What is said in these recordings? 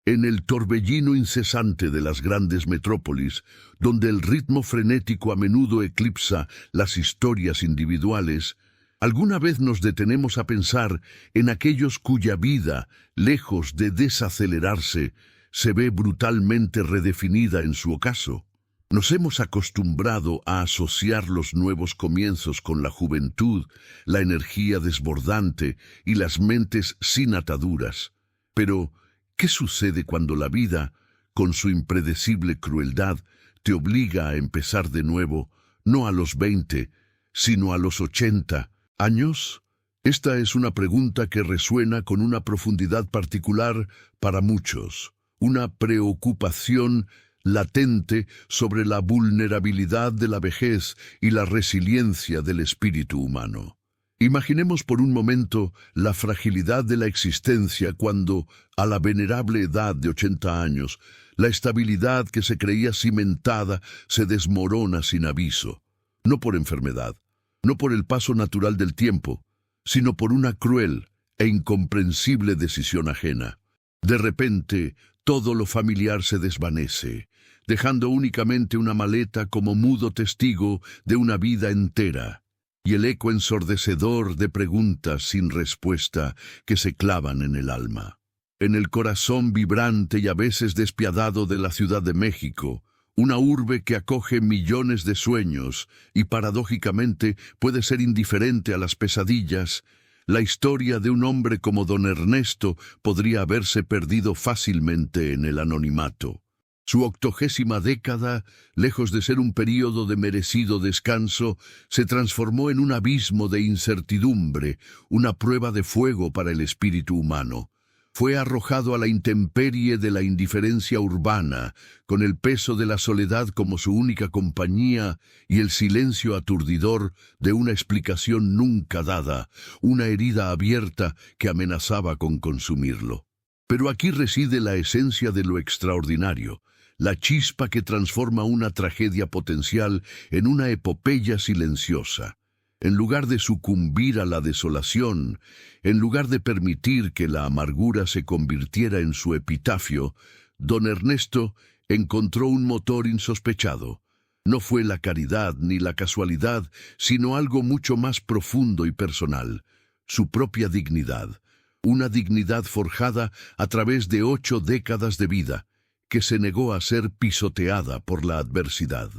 En el torbellino incesante de las grandes metrópolis, donde el ritmo frenético a menudo eclipsa las historias individuales, ¿alguna vez nos detenemos a pensar en aquellos cuya vida, lejos de desacelerarse, se ve brutalmente redefinida en su ocaso? Nos hemos acostumbrado a asociar los nuevos comienzos con la juventud, la energía desbordante y las mentes sin ataduras. Pero, ¿qué sucede cuando la vida, con su impredecible crueldad, te obliga a empezar de nuevo, no a los 20, sino a los 80 años? Esta es una pregunta que resuena con una profundidad particular para muchos, una preocupación latente sobre la vulnerabilidad de la vejez y la resiliencia del espíritu humano. Imaginemos por un momento la fragilidad de la existencia cuando, a la venerable edad de 80 años, la estabilidad que se creía cimentada se desmorona sin aviso, no por enfermedad, no por el paso natural del tiempo, sino por una cruel e incomprensible decisión ajena. De repente, todo lo familiar se desvanece, dejando únicamente una maleta como mudo testigo de una vida entera, y el eco ensordecedor de preguntas sin respuesta que se clavan en el alma. En el corazón vibrante y a veces despiadado de la Ciudad de México, una urbe que acoge millones de sueños y paradójicamente puede ser indiferente a las pesadillas, la historia de un hombre como don Ernesto podría haberse perdido fácilmente en el anonimato. Su 80ª década, lejos de ser un período de merecido descanso, se transformó en un abismo de incertidumbre, una prueba de fuego para el espíritu humano. Fue arrojado a la intemperie de la indiferencia urbana, con el peso de la soledad como su única compañía y el silencio aturdidor de una explicación nunca dada, una herida abierta que amenazaba con consumirlo. Pero aquí reside la esencia de lo extraordinario, la chispa que transforma una tragedia potencial en una epopeya silenciosa. En lugar de sucumbir a la desolación, en lugar de permitir que la amargura se convirtiera en su epitafio, don Ernesto encontró un motor insospechado. No fue la caridad ni la casualidad, sino algo mucho más profundo y personal, su propia dignidad, una dignidad forjada a través de 8 décadas de vida, que se negó a ser pisoteada por la adversidad.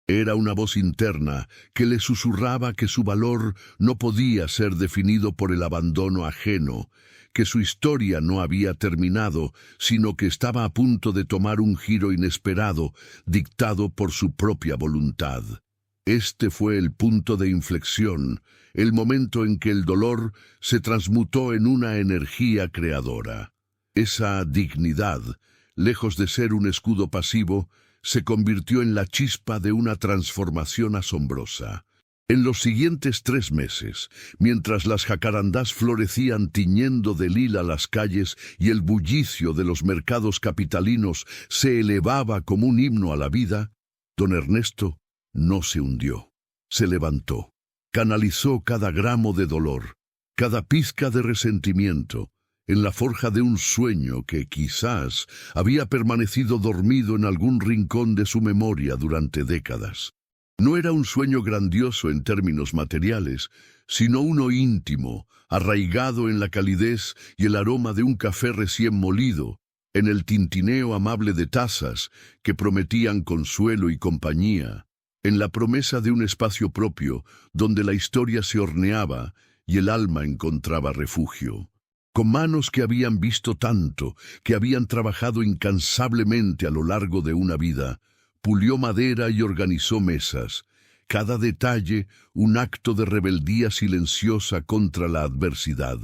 Era una voz interna que le susurraba que su valor no podía ser definido por el abandono ajeno, que su historia no había terminado, sino que estaba a punto de tomar un giro inesperado, dictado por su propia voluntad. Este fue el punto de inflexión, el momento en que el dolor se transmutó en una energía creadora. Esa dignidad, lejos de ser un escudo pasivo, se convirtió en la chispa de una transformación asombrosa. En los siguientes 3 meses, mientras las jacarandás florecían tiñendo de lila las calles y el bullicio de los mercados capitalinos se elevaba como un himno a la vida, don Ernesto no se hundió. Se levantó, canalizó cada gramo de dolor, cada pizca de resentimiento, en la forja de un sueño que quizás había permanecido dormido en algún rincón de su memoria durante décadas. No era un sueño grandioso en términos materiales, sino uno íntimo, arraigado en la calidez y el aroma de un café recién molido, en el tintineo amable de tazas que prometían consuelo y compañía, en la promesa de un espacio propio donde la historia se horneaba y el alma encontraba refugio. Con manos que habían visto tanto, que habían trabajado incansablemente a lo largo de una vida, pulió madera y organizó mesas, cada detalle un acto de rebeldía silenciosa contra la adversidad,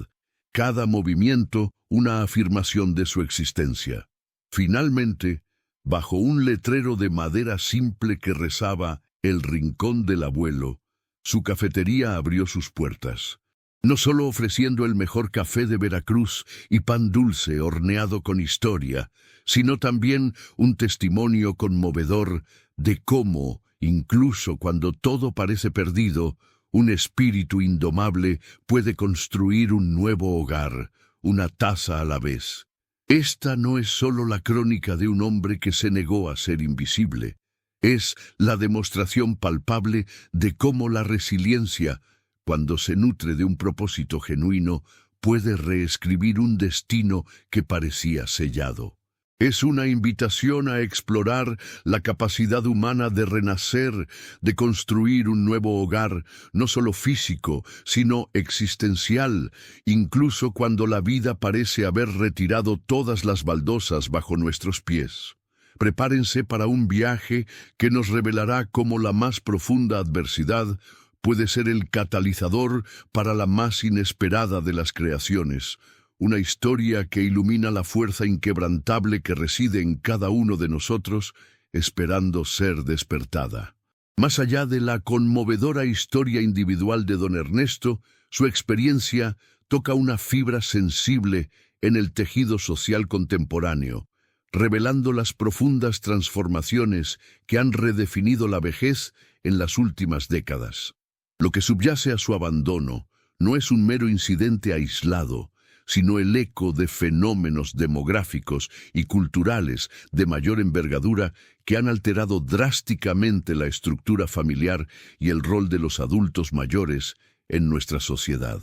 cada movimiento una afirmación de su existencia. Finalmente, bajo un letrero de madera simple que rezaba "El Rincón del Abuelo", su cafetería abrió sus puertas. No solo ofreciendo el mejor café de Veracruz y pan dulce horneado con historia, sino también un testimonio conmovedor de cómo, incluso cuando todo parece perdido, un espíritu indomable puede construir un nuevo hogar, una taza a la vez. Esta no es solo la crónica de un hombre que se negó a ser invisible, es la demostración palpable de cómo la resiliencia, cuando se nutre de un propósito genuino, puede reescribir un destino que parecía sellado. Es una invitación a explorar la capacidad humana de renacer, de construir un nuevo hogar, no solo físico, sino existencial, incluso cuando la vida parece haber retirado todas las baldosas bajo nuestros pies. Prepárense para un viaje que nos revelará cómo la más profunda adversidad puede ser el catalizador para la más inesperada de las creaciones. Una historia que ilumina la fuerza inquebrantable que reside en cada uno de nosotros, esperando ser despertada. Más allá de la conmovedora historia individual de don Ernesto, su experiencia toca una fibra sensible en el tejido social contemporáneo, revelando las profundas transformaciones que han redefinido la vejez en las últimas décadas. Lo que subyace a su abandono no es un mero incidente aislado, sino el eco de fenómenos demográficos y culturales de mayor envergadura que han alterado drásticamente la estructura familiar y el rol de los adultos mayores en nuestra sociedad.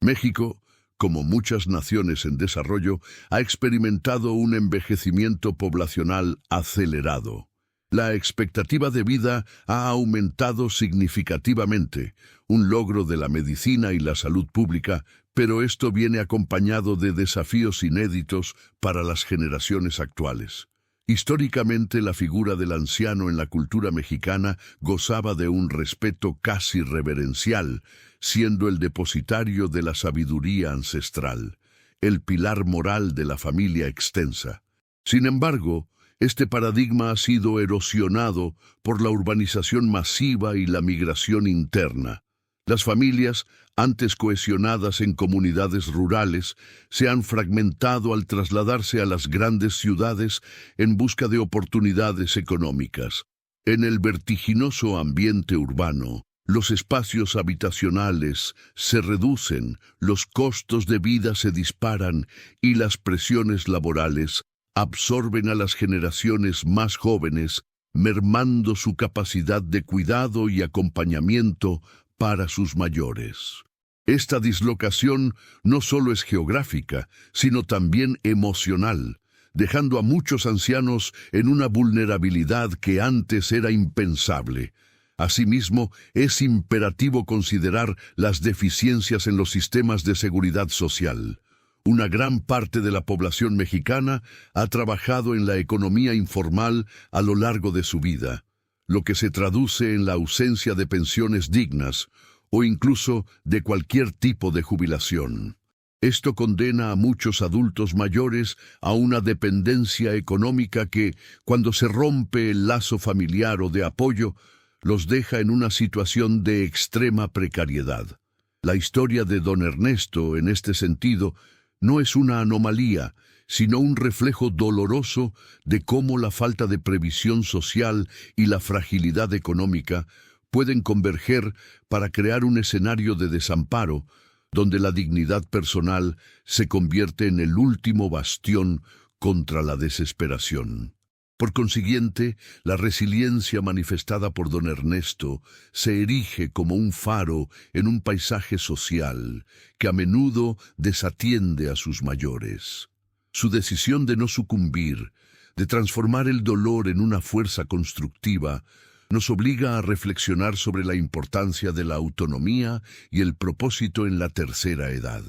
México, como muchas naciones en desarrollo, ha experimentado un envejecimiento poblacional acelerado. La expectativa de vida ha aumentado significativamente, un logro de la medicina y la salud pública, pero esto viene acompañado de desafíos inéditos para las generaciones actuales. Históricamente, la figura del anciano en la cultura mexicana gozaba de un respeto casi reverencial, siendo el depositario de la sabiduría ancestral, el pilar moral de la familia extensa. Sin embargo, este paradigma ha sido erosionado por la urbanización masiva y la migración interna. Las familias, antes cohesionadas en comunidades rurales, se han fragmentado al trasladarse a las grandes ciudades en busca de oportunidades económicas. En el vertiginoso ambiente urbano, los espacios habitacionales se reducen, los costos de vida se disparan y las presiones laborales absorben a las generaciones más jóvenes, mermando su capacidad de cuidado y acompañamiento para sus mayores. Esta dislocación no solo es geográfica, sino también emocional, dejando a muchos ancianos en una vulnerabilidad que antes era impensable. Asimismo, es imperativo considerar las deficiencias en los sistemas de seguridad social. Una gran parte de la población mexicana ha trabajado en la economía informal a lo largo de su vida, lo que se traduce en la ausencia de pensiones dignas o incluso de cualquier tipo de jubilación. Esto condena a muchos adultos mayores a una dependencia económica que, cuando se rompe el lazo familiar o de apoyo, los deja en una situación de extrema precariedad. La historia de don Ernesto, en este sentido, no es una anomalía, sino un reflejo doloroso de cómo la falta de previsión social y la fragilidad económica pueden converger para crear un escenario de desamparo, donde la dignidad personal se convierte en el último bastión contra la desesperación. Por consiguiente, la resiliencia manifestada por don Ernesto se erige como un faro en un paisaje social que a menudo desatiende a sus mayores. Su decisión de no sucumbir, de transformar el dolor en una fuerza constructiva, nos obliga a reflexionar sobre la importancia de la autonomía y el propósito en la tercera edad.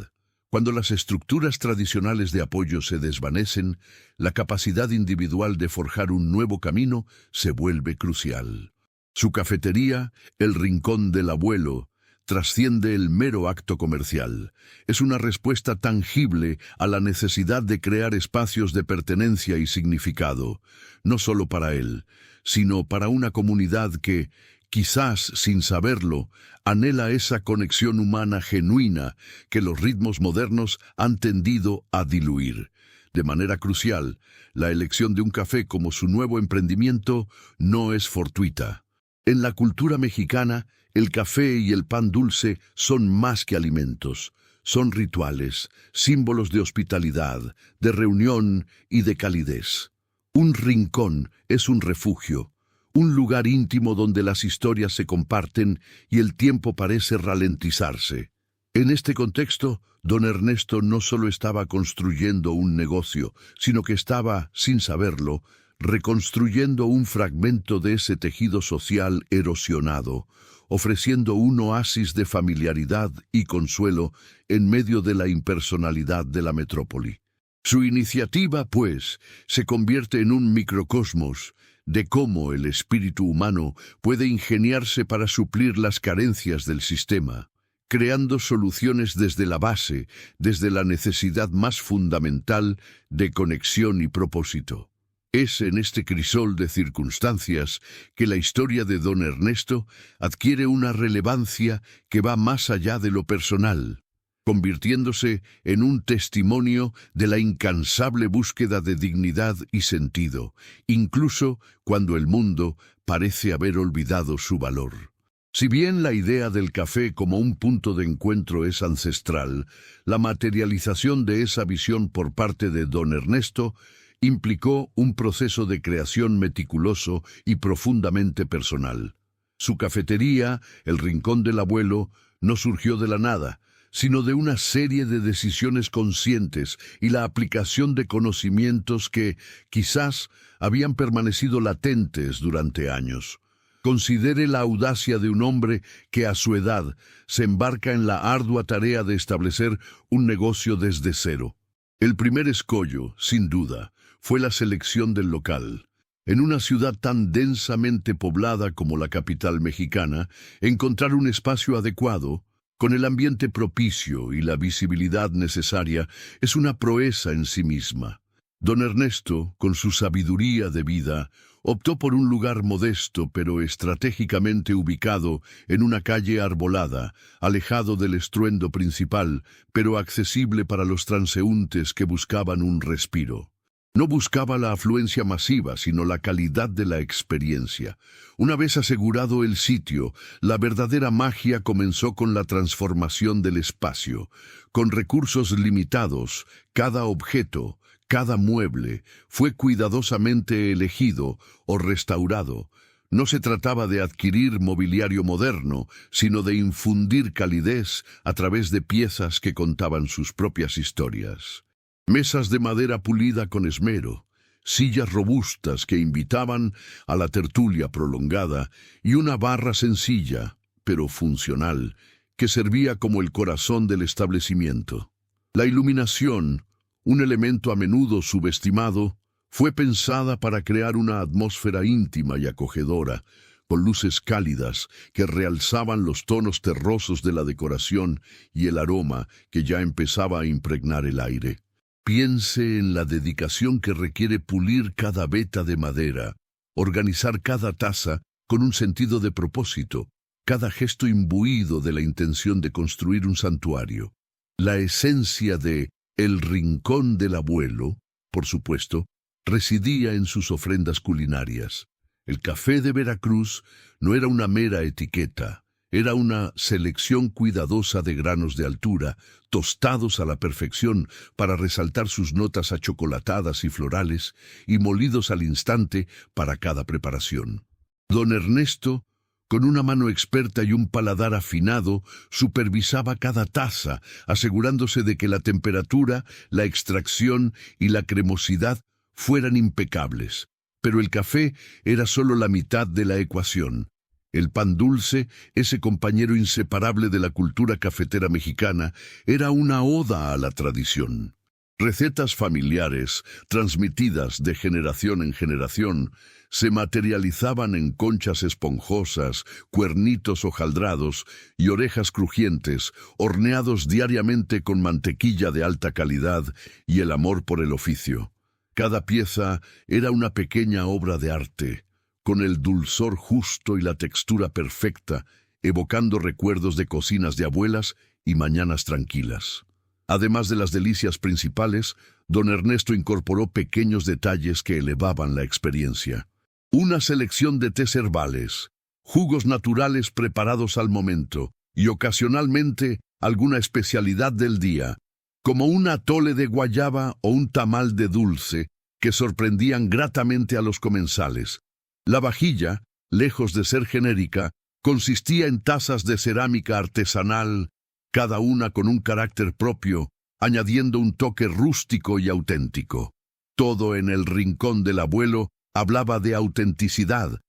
Cuando las estructuras tradicionales de apoyo se desvanecen, la capacidad individual de forjar un nuevo camino se vuelve crucial. Su cafetería, el rincón del abuelo, trasciende el mero acto comercial. Es una respuesta tangible a la necesidad de crear espacios de pertenencia y significado, no solo para él, sino para una comunidad que, quizás sin saberlo, anhela esa conexión humana genuina que los ritmos modernos han tendido a diluir. De manera crucial, la elección de un café como su nuevo emprendimiento no es fortuita. En la cultura mexicana, el café y el pan dulce son más que alimentos. son rituales, símbolos de hospitalidad, de reunión y de calidez. Un rincón es un refugio, un lugar íntimo donde las historias se comparten y el tiempo parece ralentizarse. En este contexto, don Ernesto no solo estaba construyendo un negocio, sino que estaba, sin saberlo, reconstruyendo un fragmento de ese tejido social erosionado, ofreciendo un oasis de familiaridad y consuelo en medio de la impersonalidad de la metrópoli. Su iniciativa, pues, se convierte en un microcosmos de cómo el espíritu humano puede ingeniarse para suplir las carencias del sistema, creando soluciones desde la base, desde la necesidad más fundamental de conexión y propósito. Es en este crisol de circunstancias que la historia de don Ernesto adquiere una relevancia que va más allá de lo personal, convirtiéndose en un testimonio de la incansable búsqueda de dignidad y sentido, incluso cuando el mundo parece haber olvidado su valor. Si bien la idea del café como un punto de encuentro es ancestral, la materialización de esa visión por parte de don Ernesto implicó un proceso de creación meticuloso y profundamente personal. Su cafetería, el Rincón del Abuelo, no surgió de la nada, sino de una serie de decisiones conscientes y la aplicación de conocimientos que, quizás, habían permanecido latentes durante años. Considere la audacia de un hombre que a su edad se embarca en la ardua tarea de establecer un negocio desde cero. El primer escollo, sin duda, fue la selección del local. En una ciudad tan densamente poblada como la capital mexicana, encontrar un espacio adecuado, con el ambiente propicio y la visibilidad necesaria, es una proeza en sí misma. Don Ernesto, con su sabiduría de vida, optó por un lugar modesto pero estratégicamente ubicado en una calle arbolada, alejado del estruendo principal, pero accesible para los transeúntes que buscaban un respiro. No buscaba la afluencia masiva, sino la calidad de la experiencia. Una vez asegurado el sitio, la verdadera magia comenzó con la transformación del espacio. Con recursos limitados, cada objeto, cada mueble, fue cuidadosamente elegido o restaurado. No se trataba de adquirir mobiliario moderno, sino de infundir calidez a través de piezas que contaban sus propias historias. Mesas de madera pulida con esmero, sillas robustas que invitaban a la tertulia prolongada y una barra sencilla, pero funcional, que servía como el corazón del establecimiento. La iluminación, un elemento a menudo subestimado, fue pensada para crear una atmósfera íntima y acogedora, con luces cálidas que realzaban los tonos terrosos de la decoración y el aroma que ya empezaba a impregnar el aire. Piense en la dedicación que requiere pulir cada veta de madera, organizar cada taza con un sentido de propósito, cada gesto imbuido de la intención de construir un santuario. La esencia de El Rincón del Abuelo, por supuesto, residía en sus ofrendas culinarias. El café de Veracruz no era una mera etiqueta, era una selección cuidadosa de granos de altura, tostados a la perfección para resaltar sus notas achocolatadas y florales, y molidos al instante para cada preparación. Don Ernesto, con una mano experta y un paladar afinado, supervisaba cada taza, asegurándose de que la temperatura, la extracción y la cremosidad fueran impecables. Pero el café era solo la mitad de la ecuación. El pan dulce, ese compañero inseparable de la cultura cafetera mexicana, era una oda a la tradición. Recetas familiares, transmitidas de generación en generación, se materializaban en conchas esponjosas, cuernitos hojaldrados y orejas crujientes, horneados diariamente con mantequilla de alta calidad y el amor por el oficio. Cada pieza era una pequeña obra de arte, con el dulzor justo y la textura perfecta, evocando recuerdos de cocinas de abuelas y mañanas tranquilas. Además de las delicias principales, don Ernesto incorporó pequeños detalles que elevaban la experiencia. Una selección de tés herbales, jugos naturales preparados al momento y ocasionalmente alguna especialidad del día, como un atole de guayaba o un tamal de dulce, que sorprendían gratamente a los comensales. La vajilla, lejos de ser genérica, consistía en tazas de cerámica artesanal, cada una con un carácter propio, añadiendo un toque rústico y auténtico. Todo en el rincón del abuelo hablaba de autenticidad,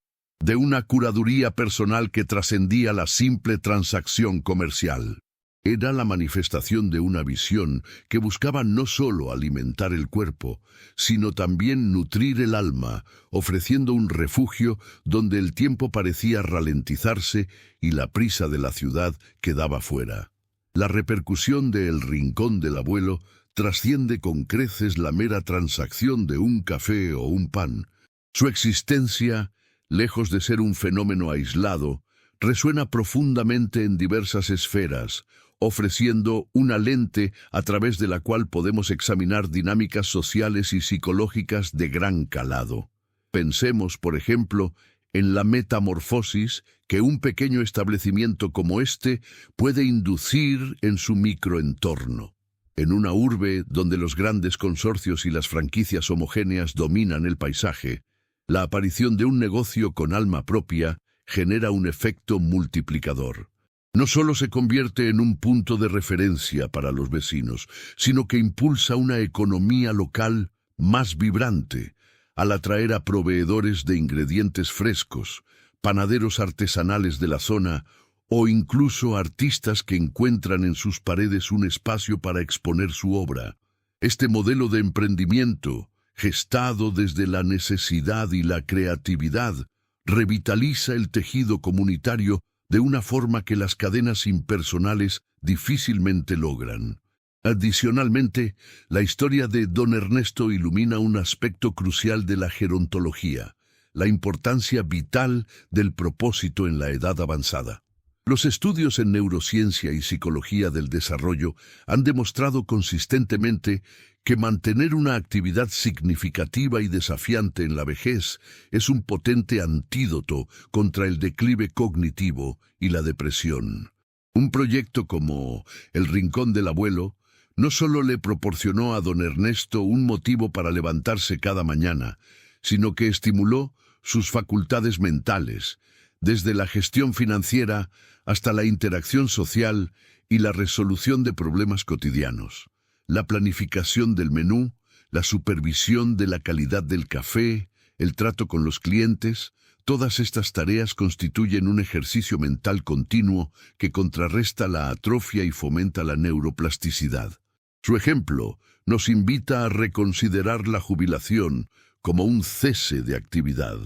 de una curaduría personal que trascendía la simple transacción comercial. Era la manifestación de una visión que buscaba no solo alimentar el cuerpo, sino también nutrir el alma, ofreciendo un refugio donde el tiempo parecía ralentizarse y la prisa de la ciudad quedaba fuera. La repercusión de El Rincón del Abuelo trasciende con creces la mera transacción de un café o un pan. Su existencia, lejos de ser un fenómeno aislado, resuena profundamente en diversas esferas, ofreciendo una lente a través de la cual podemos examinar dinámicas sociales y psicológicas de gran calado. Pensemos, por ejemplo, en la metamorfosis que un pequeño establecimiento como este puede inducir en su microentorno. En una urbe donde los grandes consorcios y las franquicias homogéneas dominan el paisaje, la aparición de un negocio con alma propia genera un efecto multiplicador. No solo se convierte en un punto de referencia para los vecinos, sino que impulsa una economía local más vibrante, al atraer a proveedores de ingredientes frescos, panaderos artesanales de la zona o incluso artistas que encuentran en sus paredes un espacio para exponer su obra. Este modelo de emprendimiento, gestado desde la necesidad y la creatividad, revitaliza el tejido comunitario de una forma que las cadenas impersonales difícilmente logran. Adicionalmente, la historia de Don Ernesto ilumina un aspecto crucial de la gerontología, la importancia vital del propósito en la edad avanzada. Los estudios en neurociencia y psicología del desarrollo han demostrado consistentemente que mantener una actividad significativa y desafiante en la vejez es un potente antídoto contra el declive cognitivo y la depresión. Un proyecto como El Rincón del Abuelo no solo le proporcionó a don Ernesto un motivo para levantarse cada mañana, sino que estimuló sus facultades mentales, desde la gestión financiera hasta la interacción social y la resolución de problemas cotidianos. La planificación del menú, la supervisión de la calidad del café, el trato con los clientes, todas estas tareas constituyen un ejercicio mental continuo que contrarresta la atrofia y fomenta la neuroplasticidad. Su ejemplo nos invita a reconsiderar la jubilación como un cese de actividad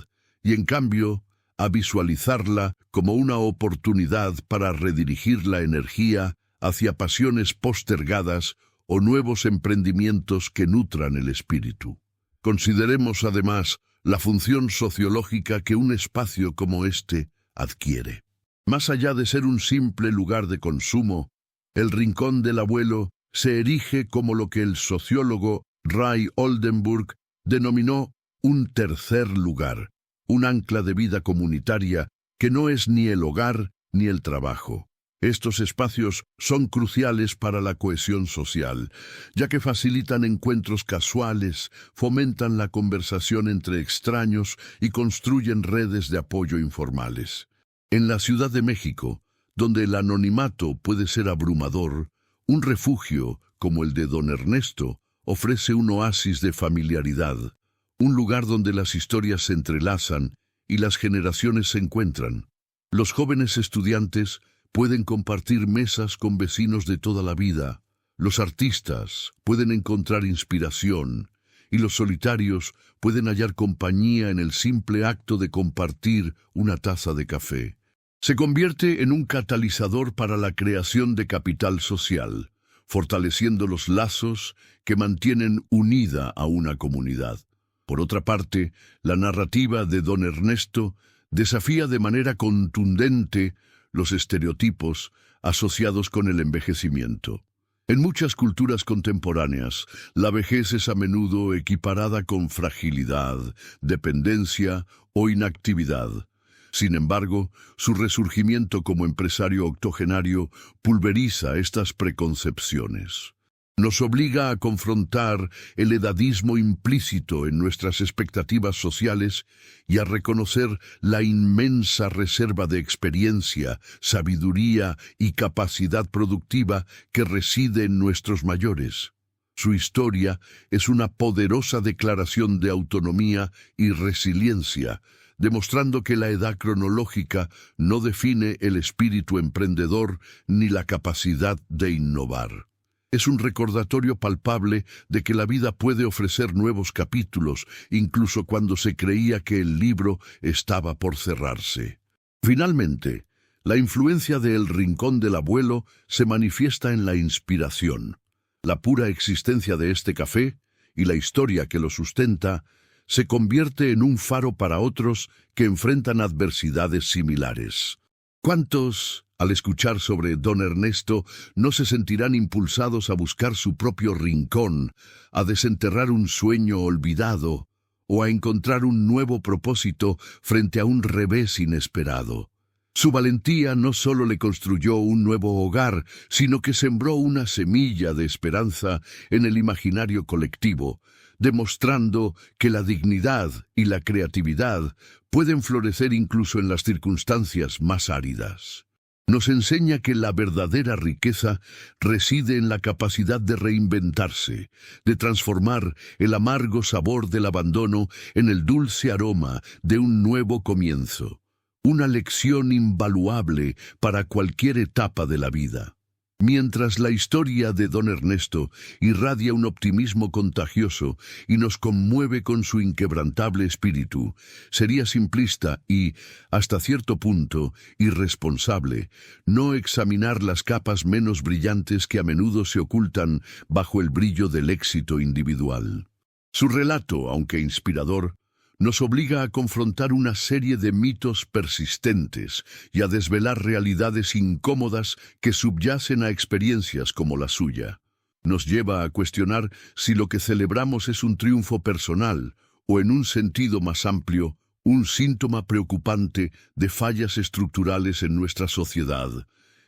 y, en cambio, a visualizarla como una oportunidad para redirigir la energía hacia pasiones postergadas o nuevos emprendimientos que nutran el espíritu. Consideremos además la función sociológica que un espacio como este adquiere. Más allá de ser un simple lugar de consumo, el Rincón del Abuelo se erige como lo que el sociólogo Ray Oldenburg denominó un tercer lugar, un ancla de vida comunitaria que no es ni el hogar ni el trabajo. Estos espacios son cruciales para la cohesión social, ya que facilitan encuentros casuales, fomentan la conversación entre extraños y construyen redes de apoyo informales. En la Ciudad de México, donde el anonimato puede ser abrumador, un refugio, como el de don Ernesto, ofrece un oasis de familiaridad, un lugar donde las historias se entrelazan y las generaciones se encuentran. Los jóvenes estudiantes pueden compartir mesas con vecinos de toda la vida, los artistas pueden encontrar inspiración y los solitarios pueden hallar compañía en el simple acto de compartir una taza de café. Se convierte en un catalizador para la creación de capital social, fortaleciendo los lazos que mantienen unida a una comunidad. Por otra parte, la narrativa de don Ernesto desafía de manera contundente los estereotipos asociados con el envejecimiento. En muchas culturas contemporáneas, la vejez es a menudo equiparada con fragilidad, dependencia o inactividad. Sin embargo, su resurgimiento como empresario octogenario pulveriza estas preconcepciones. Nos obliga a confrontar el edadismo implícito en nuestras expectativas sociales y a reconocer la inmensa reserva de experiencia, sabiduría y capacidad productiva que reside en nuestros mayores. Su historia es una poderosa declaración de autonomía y resiliencia, demostrando que la edad cronológica no define el espíritu emprendedor ni la capacidad de innovar. Es un recordatorio palpable de que la vida puede ofrecer nuevos capítulos, incluso cuando se creía que el libro estaba por cerrarse. Finalmente, la influencia de El Rincón del Abuelo se manifiesta en la inspiración. La pura existencia de este café y la historia que lo sustenta se convierte en un faro para otros que enfrentan adversidades similares. ¿Cuántos, al escuchar sobre don Ernesto, no se sentirán impulsados a buscar su propio rincón, a desenterrar un sueño olvidado o a encontrar un nuevo propósito frente a un revés inesperado? Su valentía no solo le construyó un nuevo hogar, sino que sembró una semilla de esperanza en el imaginario colectivo, demostrando que la dignidad y la creatividad pueden florecer incluso en las circunstancias más áridas. Nos enseña que la verdadera riqueza reside en la capacidad de reinventarse, de transformar el amargo sabor del abandono en el dulce aroma de un nuevo comienzo. Una lección invaluable para cualquier etapa de la vida. Mientras la historia de don Ernesto irradia un optimismo contagioso y nos conmueve con su inquebrantable espíritu, sería simplista y, hasta cierto punto, irresponsable no examinar las capas menos brillantes que a menudo se ocultan bajo el brillo del éxito individual. Su relato, aunque inspirador, nos obliga a confrontar una serie de mitos persistentes y a desvelar realidades incómodas que subyacen a experiencias como la suya. Nos lleva a cuestionar si lo que celebramos es un triunfo personal o, en un sentido más amplio, un síntoma preocupante de fallas estructurales en nuestra sociedad.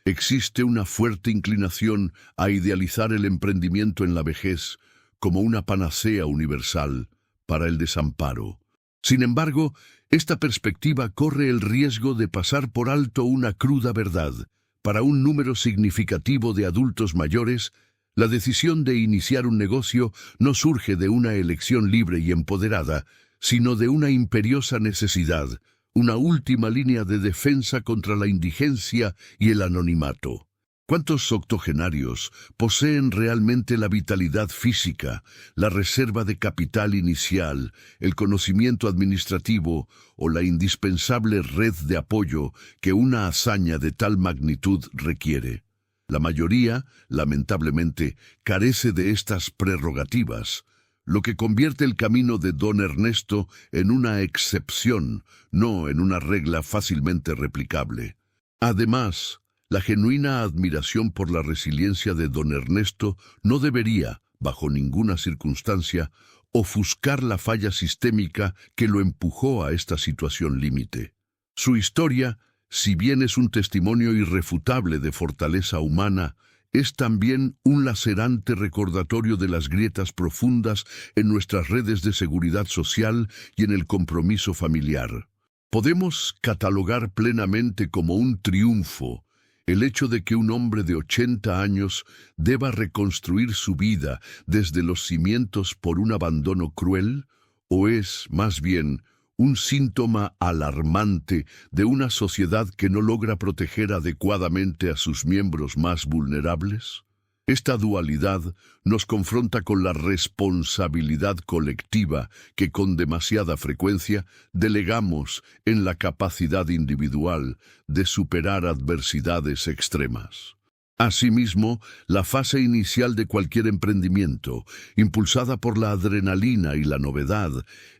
Existe una fuerte inclinación a idealizar el emprendimiento en la vejez como una panacea universal para el desamparo. Sin embargo, esta perspectiva corre el riesgo de pasar por alto una cruda verdad. Para un número significativo de adultos mayores, la decisión de iniciar un negocio no surge de una elección libre y empoderada, sino de una imperiosa necesidad, una última línea de defensa contra la indigencia y el anonimato. ¿Cuántos octogenarios poseen realmente la vitalidad física, la reserva de capital inicial, el conocimiento administrativo o la indispensable red de apoyo que una hazaña de tal magnitud requiere? La mayoría, lamentablemente, carece de estas prerrogativas, lo que convierte el camino de don Ernesto en una excepción, no en una regla fácilmente replicable. Además, la genuina admiración por la resiliencia de don Ernesto no debería, bajo ninguna circunstancia, ofuscar la falla sistémica que lo empujó a esta situación límite. Su historia, si bien es un testimonio irrefutable de fortaleza humana, es también un lacerante recordatorio de las grietas profundas en nuestras redes de seguridad social y en el compromiso familiar. Podemos catalogar plenamente como un triunfo el hecho de que un hombre de 80 años deba reconstruir su vida desde los cimientos por un abandono cruel, o es, más bien, un síntoma alarmante de una sociedad que no logra proteger adecuadamente a sus miembros más vulnerables? Esta dualidad nos confronta con la responsabilidad colectiva que con demasiada frecuencia delegamos en la capacidad individual de superar adversidades extremas. Asimismo, la fase inicial de cualquier emprendimiento, impulsada por la adrenalina y la novedad,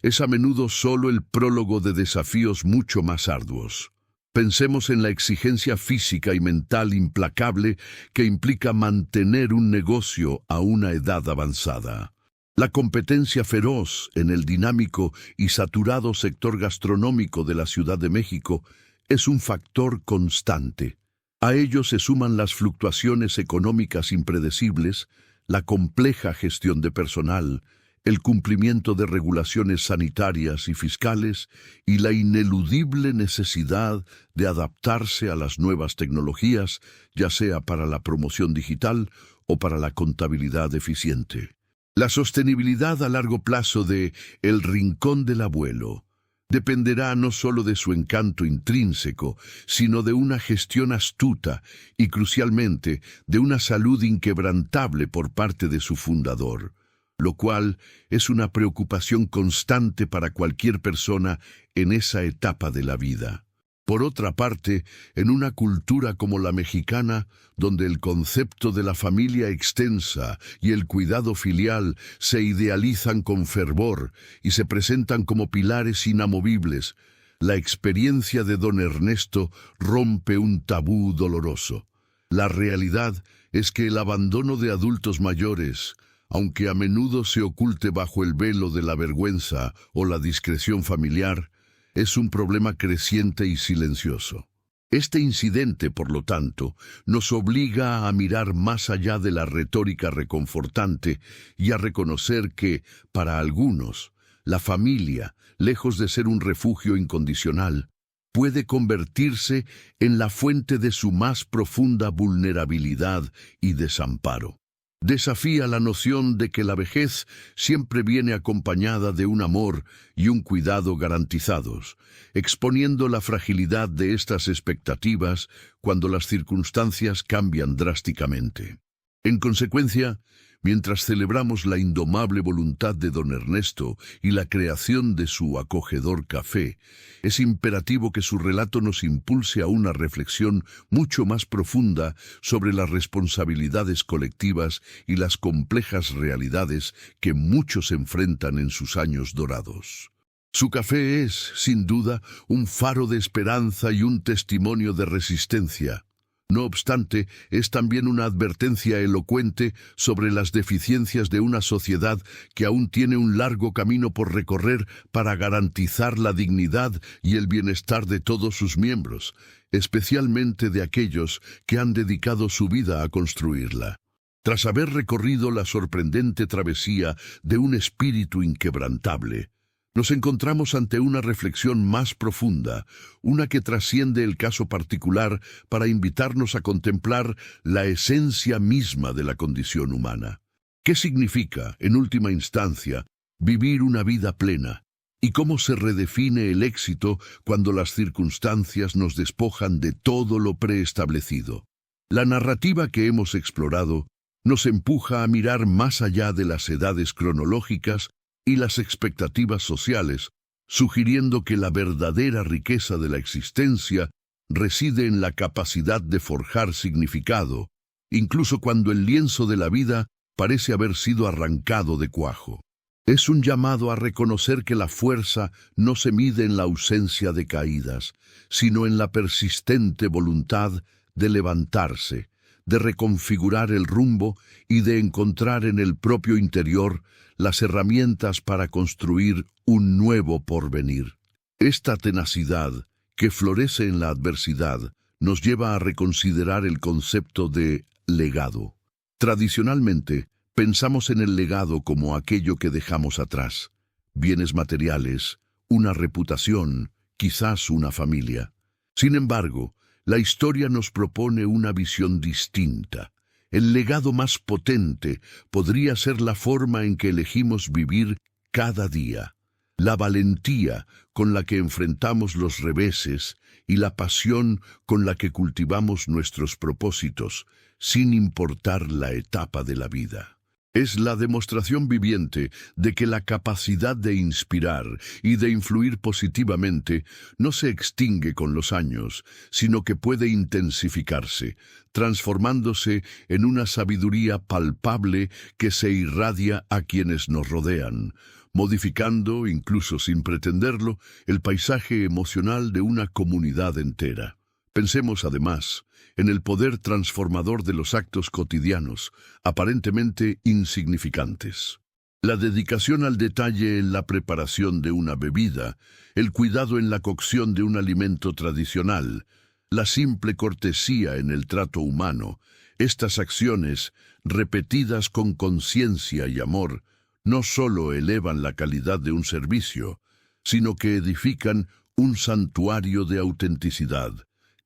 es a menudo solo el prólogo de desafíos mucho más arduos. Pensemos en la exigencia física y mental implacable que implica mantener un negocio a una edad avanzada. La competencia feroz en el dinámico y saturado sector gastronómico de la Ciudad de México es un factor constante. A ello se suman las fluctuaciones económicas impredecibles, la compleja gestión de personal, el cumplimiento de regulaciones sanitarias y fiscales y la ineludible necesidad de adaptarse a las nuevas tecnologías, ya sea para la promoción digital o para la contabilidad eficiente. La sostenibilidad a largo plazo de El Rincón del Abuelo dependerá no solo de su encanto intrínseco, sino de una gestión astuta y, crucialmente, de una salud inquebrantable por parte de su fundador, lo cual es una preocupación constante para cualquier persona en esa etapa de la vida. Por otra parte, en una cultura como la mexicana, donde el concepto de la familia extensa y el cuidado filial se idealizan con fervor y se presentan como pilares inamovibles, la experiencia de don Ernesto rompe un tabú doloroso. La realidad es que el abandono de adultos mayores, aunque a menudo se oculte bajo el velo de la vergüenza o la discreción familiar, es un problema creciente y silencioso. Este incidente, por lo tanto, nos obliga a mirar más allá de la retórica reconfortante y a reconocer que, para algunos, la familia, lejos de ser un refugio incondicional, puede convertirse en la fuente de su más profunda vulnerabilidad y desamparo. Desafía la noción de que la vejez siempre viene acompañada de un amor y un cuidado garantizados, exponiendo la fragilidad de estas expectativas cuando las circunstancias cambian drásticamente. En consecuencia, mientras celebramos la indomable voluntad de don Ernesto y la creación de su acogedor café, es imperativo que su relato nos impulse a una reflexión mucho más profunda sobre las responsabilidades colectivas y las complejas realidades que muchos enfrentan en sus años dorados. Su café es, sin duda, un faro de esperanza y un testimonio de resistencia. No obstante, es también una advertencia elocuente sobre las deficiencias de una sociedad que aún tiene un largo camino por recorrer para garantizar la dignidad y el bienestar de todos sus miembros, especialmente de aquellos que han dedicado su vida a construirla. Tras haber recorrido la sorprendente travesía de un espíritu inquebrantable, nos encontramos ante una reflexión más profunda, una que trasciende el caso particular para invitarnos a contemplar la esencia misma de la condición humana. ¿Qué significa, en última instancia, vivir una vida plena? ¿Y cómo se redefine el éxito cuando las circunstancias nos despojan de todo lo preestablecido? La narrativa que hemos explorado nos empuja a mirar más allá de las edades cronológicas y las expectativas sociales, sugiriendo que la verdadera riqueza de la existencia reside en la capacidad de forjar significado, incluso cuando el lienzo de la vida parece haber sido arrancado de cuajo. Es un llamado a reconocer que la fuerza no se mide en la ausencia de caídas, sino en la persistente voluntad de levantarse, de reconfigurar el rumbo y de encontrar en el propio interior las herramientas para construir un nuevo porvenir. Esta tenacidad, que florece en la adversidad, nos lleva a reconsiderar el concepto de legado. Tradicionalmente, pensamos en el legado como aquello que dejamos atrás: bienes materiales, una reputación, quizás una familia. Sin embargo, la historia nos propone una visión distinta. El legado más potente podría ser la forma en que elegimos vivir cada día, la valentía con la que enfrentamos los reveses y la pasión con la que cultivamos nuestros propósitos, sin importar la etapa de la vida. Es la demostración viviente de que la capacidad de inspirar y de influir positivamente no se extingue con los años, sino que puede intensificarse, transformándose en una sabiduría palpable que se irradia a quienes nos rodean, modificando, incluso sin pretenderlo, el paisaje emocional de una comunidad entera. Pensemos, además, en el poder transformador de los actos cotidianos, aparentemente insignificantes. La dedicación al detalle en la preparación de una bebida, el cuidado en la cocción de un alimento tradicional, la simple cortesía en el trato humano, estas acciones, repetidas con conciencia y amor, no solo elevan la calidad de un servicio, sino que edifican un santuario de autenticidad.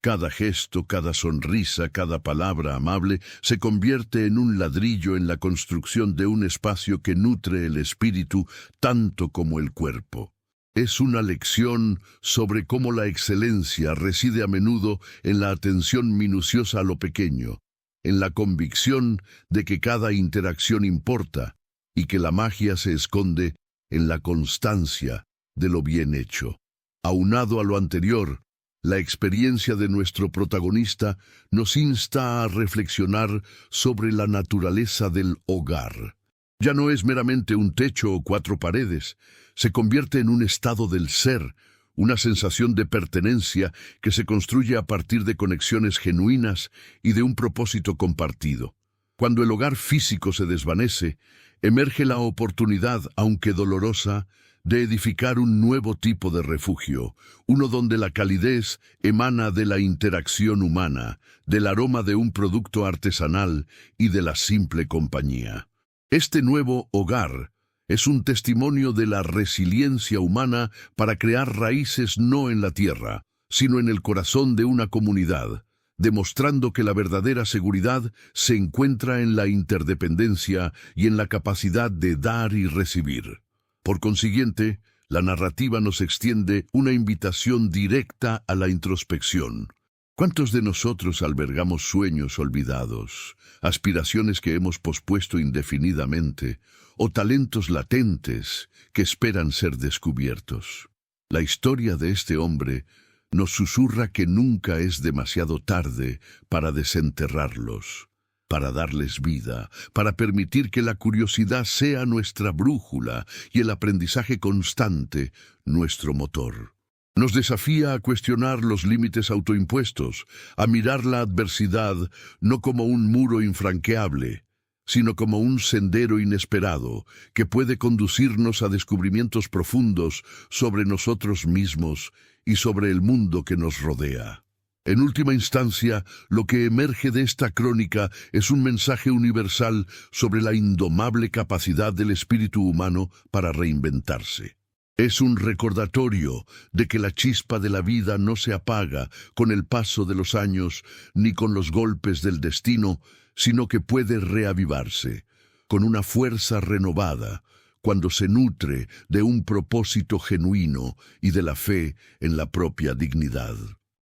Cada gesto, cada sonrisa, cada palabra amable se convierte en un ladrillo en la construcción de un espacio que nutre el espíritu tanto como el cuerpo. Es una lección sobre cómo la excelencia reside a menudo en la atención minuciosa a lo pequeño, en la convicción de que cada interacción importa y que la magia se esconde en la constancia de lo bien hecho. Aunado a lo anterior, la experiencia de nuestro protagonista nos insta a reflexionar sobre la naturaleza del hogar. Ya no es meramente un techo o 4 paredes, se convierte en un estado del ser, una sensación de pertenencia que se construye a partir de conexiones genuinas y de un propósito compartido. Cuando el hogar físico se desvanece, emerge la oportunidad, aunque dolorosa, de edificar un nuevo tipo de refugio, uno donde la calidez emana de la interacción humana, del aroma de un producto artesanal y de la simple compañía. Este nuevo hogar es un testimonio de la resiliencia humana para crear raíces no en la tierra, sino en el corazón de una comunidad, demostrando que la verdadera seguridad se encuentra en la interdependencia y en la capacidad de dar y recibir. Por consiguiente, la narrativa nos extiende una invitación directa a la introspección. ¿Cuántos de nosotros albergamos sueños olvidados, aspiraciones que hemos pospuesto indefinidamente, o talentos latentes que esperan ser descubiertos? La historia de este hombre nos susurra que nunca es demasiado tarde para desenterrarlos, para darles vida, para permitir que la curiosidad sea nuestra brújula y el aprendizaje constante nuestro motor. Nos desafía a cuestionar los límites autoimpuestos, a mirar la adversidad no como un muro infranqueable, sino como un sendero inesperado que puede conducirnos a descubrimientos profundos sobre nosotros mismos y sobre el mundo que nos rodea. En última instancia, lo que emerge de esta crónica es un mensaje universal sobre la indomable capacidad del espíritu humano para reinventarse. Es un recordatorio de que la chispa de la vida no se apaga con el paso de los años ni con los golpes del destino, sino que puede reavivarse con una fuerza renovada cuando se nutre de un propósito genuino y de la fe en la propia dignidad.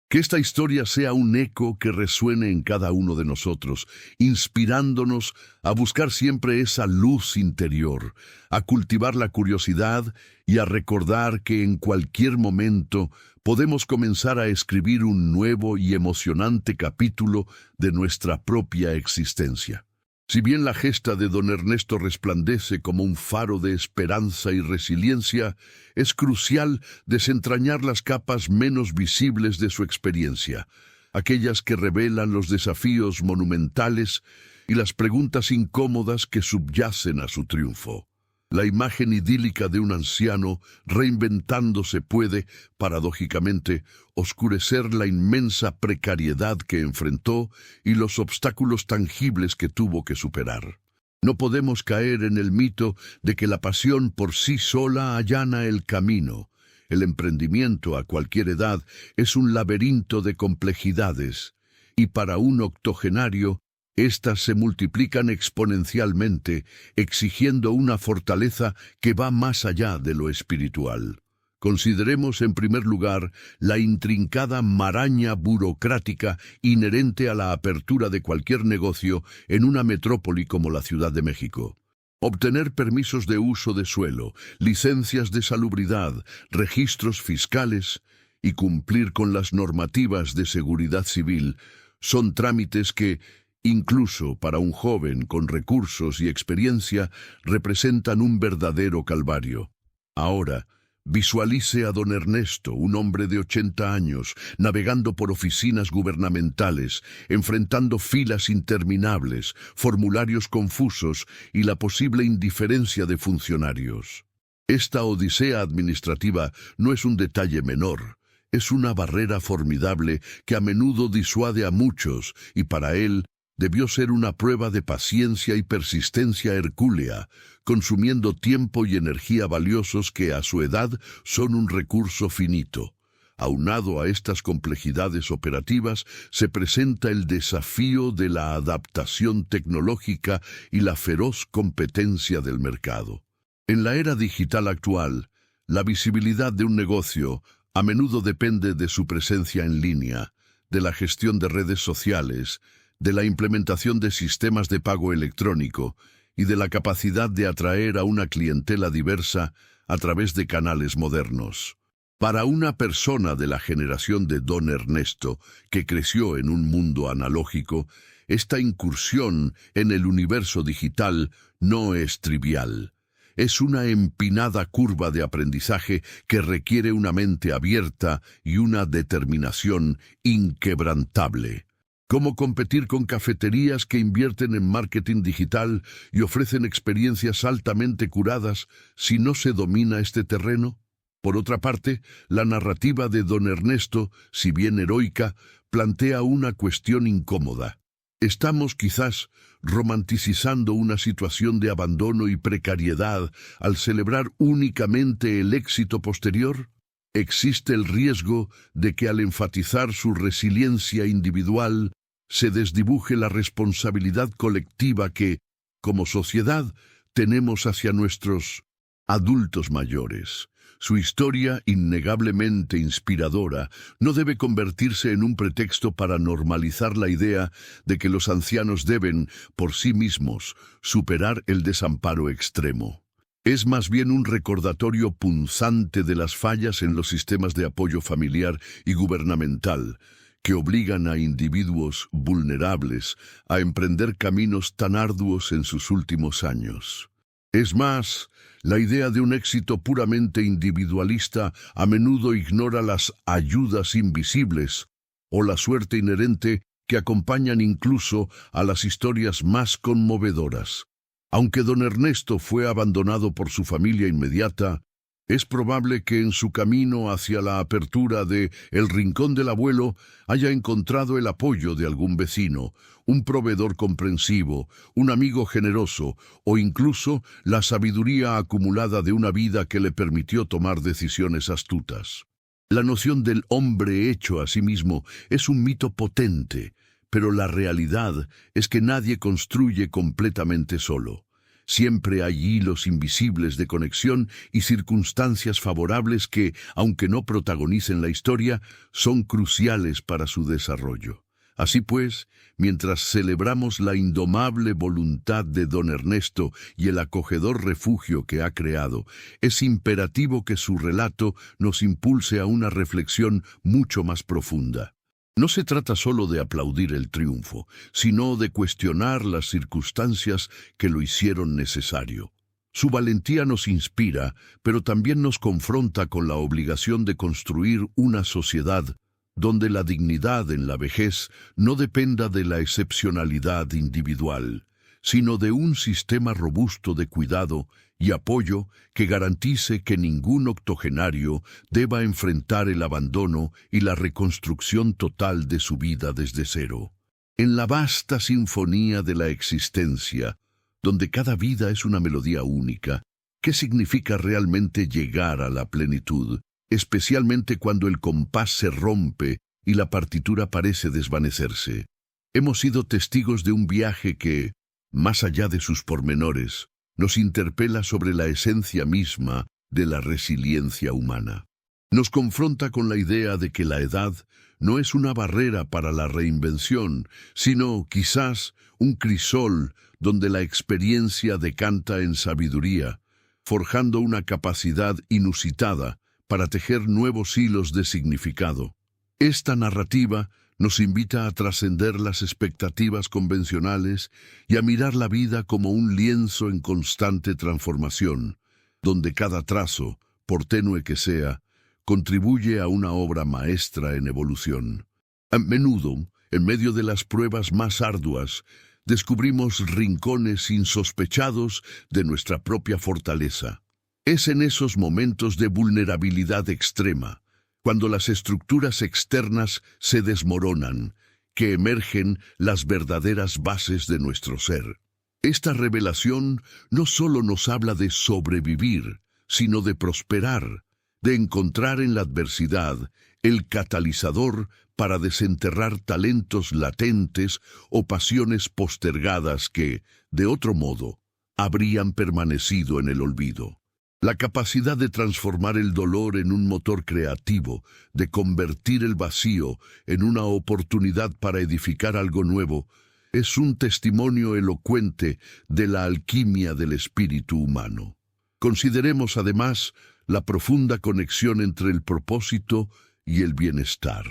Que esta historia sea un eco que resuene en cada uno de nosotros, inspirándonos a buscar siempre esa luz interior, a cultivar la curiosidad y a recordar que en cualquier momento podemos comenzar a escribir un nuevo y emocionante capítulo de nuestra propia existencia. Si bien la gesta de don Ernesto resplandece como un faro de esperanza y resiliencia, es crucial desentrañar las capas menos visibles de su experiencia, aquellas que revelan los desafíos monumentales y las preguntas incómodas que subyacen a su triunfo. La imagen idílica de un anciano reinventándose puede, paradójicamente, oscurecer la inmensa precariedad que enfrentó y los obstáculos tangibles que tuvo que superar. No podemos caer en el mito de que la pasión por sí sola allana el camino. El emprendimiento a cualquier edad es un laberinto de complejidades, y para un octogenario, estas se multiplican exponencialmente, exigiendo una fortaleza que va más allá de lo espiritual. Consideremos en primer lugar la intrincada maraña burocrática inherente a la apertura de cualquier negocio en una metrópoli como la Ciudad de México. Obtener permisos de uso de suelo, licencias de salubridad, registros fiscales y cumplir con las normativas de seguridad civil son trámites que, incluso para un joven con recursos y experiencia, representan un verdadero calvario. Ahora, Visualice a don Ernesto, un hombre de 80 años, navegando por oficinas gubernamentales, enfrentando filas interminables, formularios confusos y la posible indiferencia de funcionarios. Esta odisea administrativa no es un detalle menor, es una barrera formidable que a menudo disuade a muchos y para él debió ser una prueba de paciencia y persistencia hercúlea, consumiendo tiempo y energía valiosos que a su edad son un recurso finito. Aunado a estas complejidades operativas, se presenta el desafío de la adaptación tecnológica y la feroz competencia del mercado. En la era digital actual, la visibilidad de un negocio a menudo depende de su presencia en línea, de la gestión de redes sociales, de la implementación de sistemas de pago electrónico y de la capacidad de atraer a una clientela diversa a través de canales modernos. Para una persona de la generación de don Ernesto, que creció en un mundo analógico, esta incursión en el universo digital no es trivial. Es una empinada curva de aprendizaje que requiere una mente abierta y una determinación inquebrantable. ¿Cómo competir con cafeterías que invierten en marketing digital y ofrecen experiencias altamente curadas si no se domina este terreno? Por otra parte, la narrativa de don Ernesto, si bien heroica, plantea una cuestión incómoda. ¿Estamos quizás romanticizando una situación de abandono y precariedad al celebrar únicamente el éxito posterior? Existe el riesgo de que al enfatizar su resiliencia individual se desdibuje la responsabilidad colectiva que, como sociedad, tenemos hacia nuestros adultos mayores. Su historia, innegablemente inspiradora, no debe convertirse en un pretexto para normalizar la idea de que los ancianos deben, por sí mismos, superar el desamparo extremo. Es más bien un recordatorio punzante de las fallas en los sistemas de apoyo familiar y gubernamental, que obligan a individuos vulnerables a emprender caminos tan arduos en sus últimos años. Es más, la idea de un éxito puramente individualista a menudo ignora las ayudas invisibles o la suerte inherente que acompañan incluso a las historias más conmovedoras. Aunque don Ernesto fue abandonado por su familia inmediata, es probable que en su camino hacia la apertura de El Rincón del Abuelo haya encontrado el apoyo de algún vecino, un proveedor comprensivo, un amigo generoso o incluso la sabiduría acumulada de una vida que le permitió tomar decisiones astutas. La noción del hombre hecho a sí mismo es un mito potente, pero la realidad es que nadie construye completamente solo. Siempre hay hilos invisibles de conexión y circunstancias favorables que, aunque no protagonicen la historia, son cruciales para su desarrollo. Así pues, mientras celebramos la indomable voluntad de don Ernesto y el acogedor refugio que ha creado, es imperativo que su relato nos impulse a una reflexión mucho más profunda. No se trata solo de aplaudir el triunfo, sino de cuestionar las circunstancias que lo hicieron necesario. Su valentía nos inspira, pero también nos confronta con la obligación de construir una sociedad donde la dignidad en la vejez no dependa de la excepcionalidad individual, sino de un sistema robusto de cuidado y apoyo que garantice que ningún octogenario deba enfrentar el abandono y la reconstrucción total de su vida desde cero. En la vasta sinfonía de la existencia, donde cada vida es una melodía única, ¿qué significa realmente llegar a la plenitud, especialmente cuando el compás se rompe y la partitura parece desvanecerse? Hemos sido testigos de un viaje que, más allá de sus pormenores, nos interpela sobre la esencia misma de la resiliencia humana. Nos confronta con la idea de que la edad no es una barrera para la reinvención, sino quizás un crisol donde la experiencia decanta en sabiduría, forjando una capacidad inusitada para tejer nuevos hilos de significado. Esta narrativa nos invita a trascender las expectativas convencionales y a mirar la vida como un lienzo en constante transformación, donde cada trazo, por tenue que sea, contribuye a una obra maestra en evolución. A menudo, en medio de las pruebas más arduas, descubrimos rincones insospechados de nuestra propia fortaleza. Es en esos momentos de vulnerabilidad extrema, cuando las estructuras externas se desmoronan, que emergen las verdaderas bases de nuestro ser. Esta revelación no solo nos habla de sobrevivir, sino de prosperar, de encontrar en la adversidad el catalizador para desenterrar talentos latentes o pasiones postergadas que, de otro modo, habrían permanecido en el olvido. La capacidad de transformar el dolor en un motor creativo, de convertir el vacío en una oportunidad para edificar algo nuevo, es un testimonio elocuente de la alquimia del espíritu humano. Consideremos además la profunda conexión entre el propósito y el bienestar.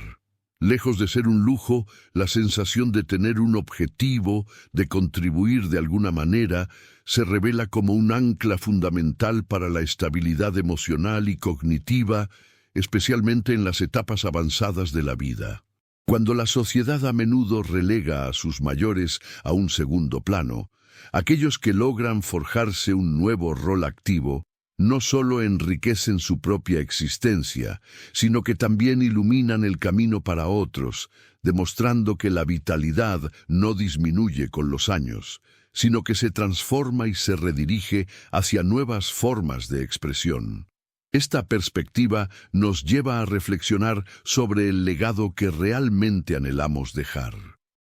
Lejos de ser un lujo, la sensación de tener un objetivo, de contribuir de alguna manera, se revela como un ancla fundamental para la estabilidad emocional y cognitiva, especialmente en las etapas avanzadas de la vida. Cuando la sociedad a menudo relega a sus mayores a un segundo plano, aquellos que logran forjarse un nuevo rol activo no solo enriquecen su propia existencia, sino que también iluminan el camino para otros, demostrando que la vitalidad no disminuye con los años, sino que se transforma y se redirige hacia nuevas formas de expresión. Esta perspectiva nos lleva a reflexionar sobre el legado que realmente anhelamos dejar.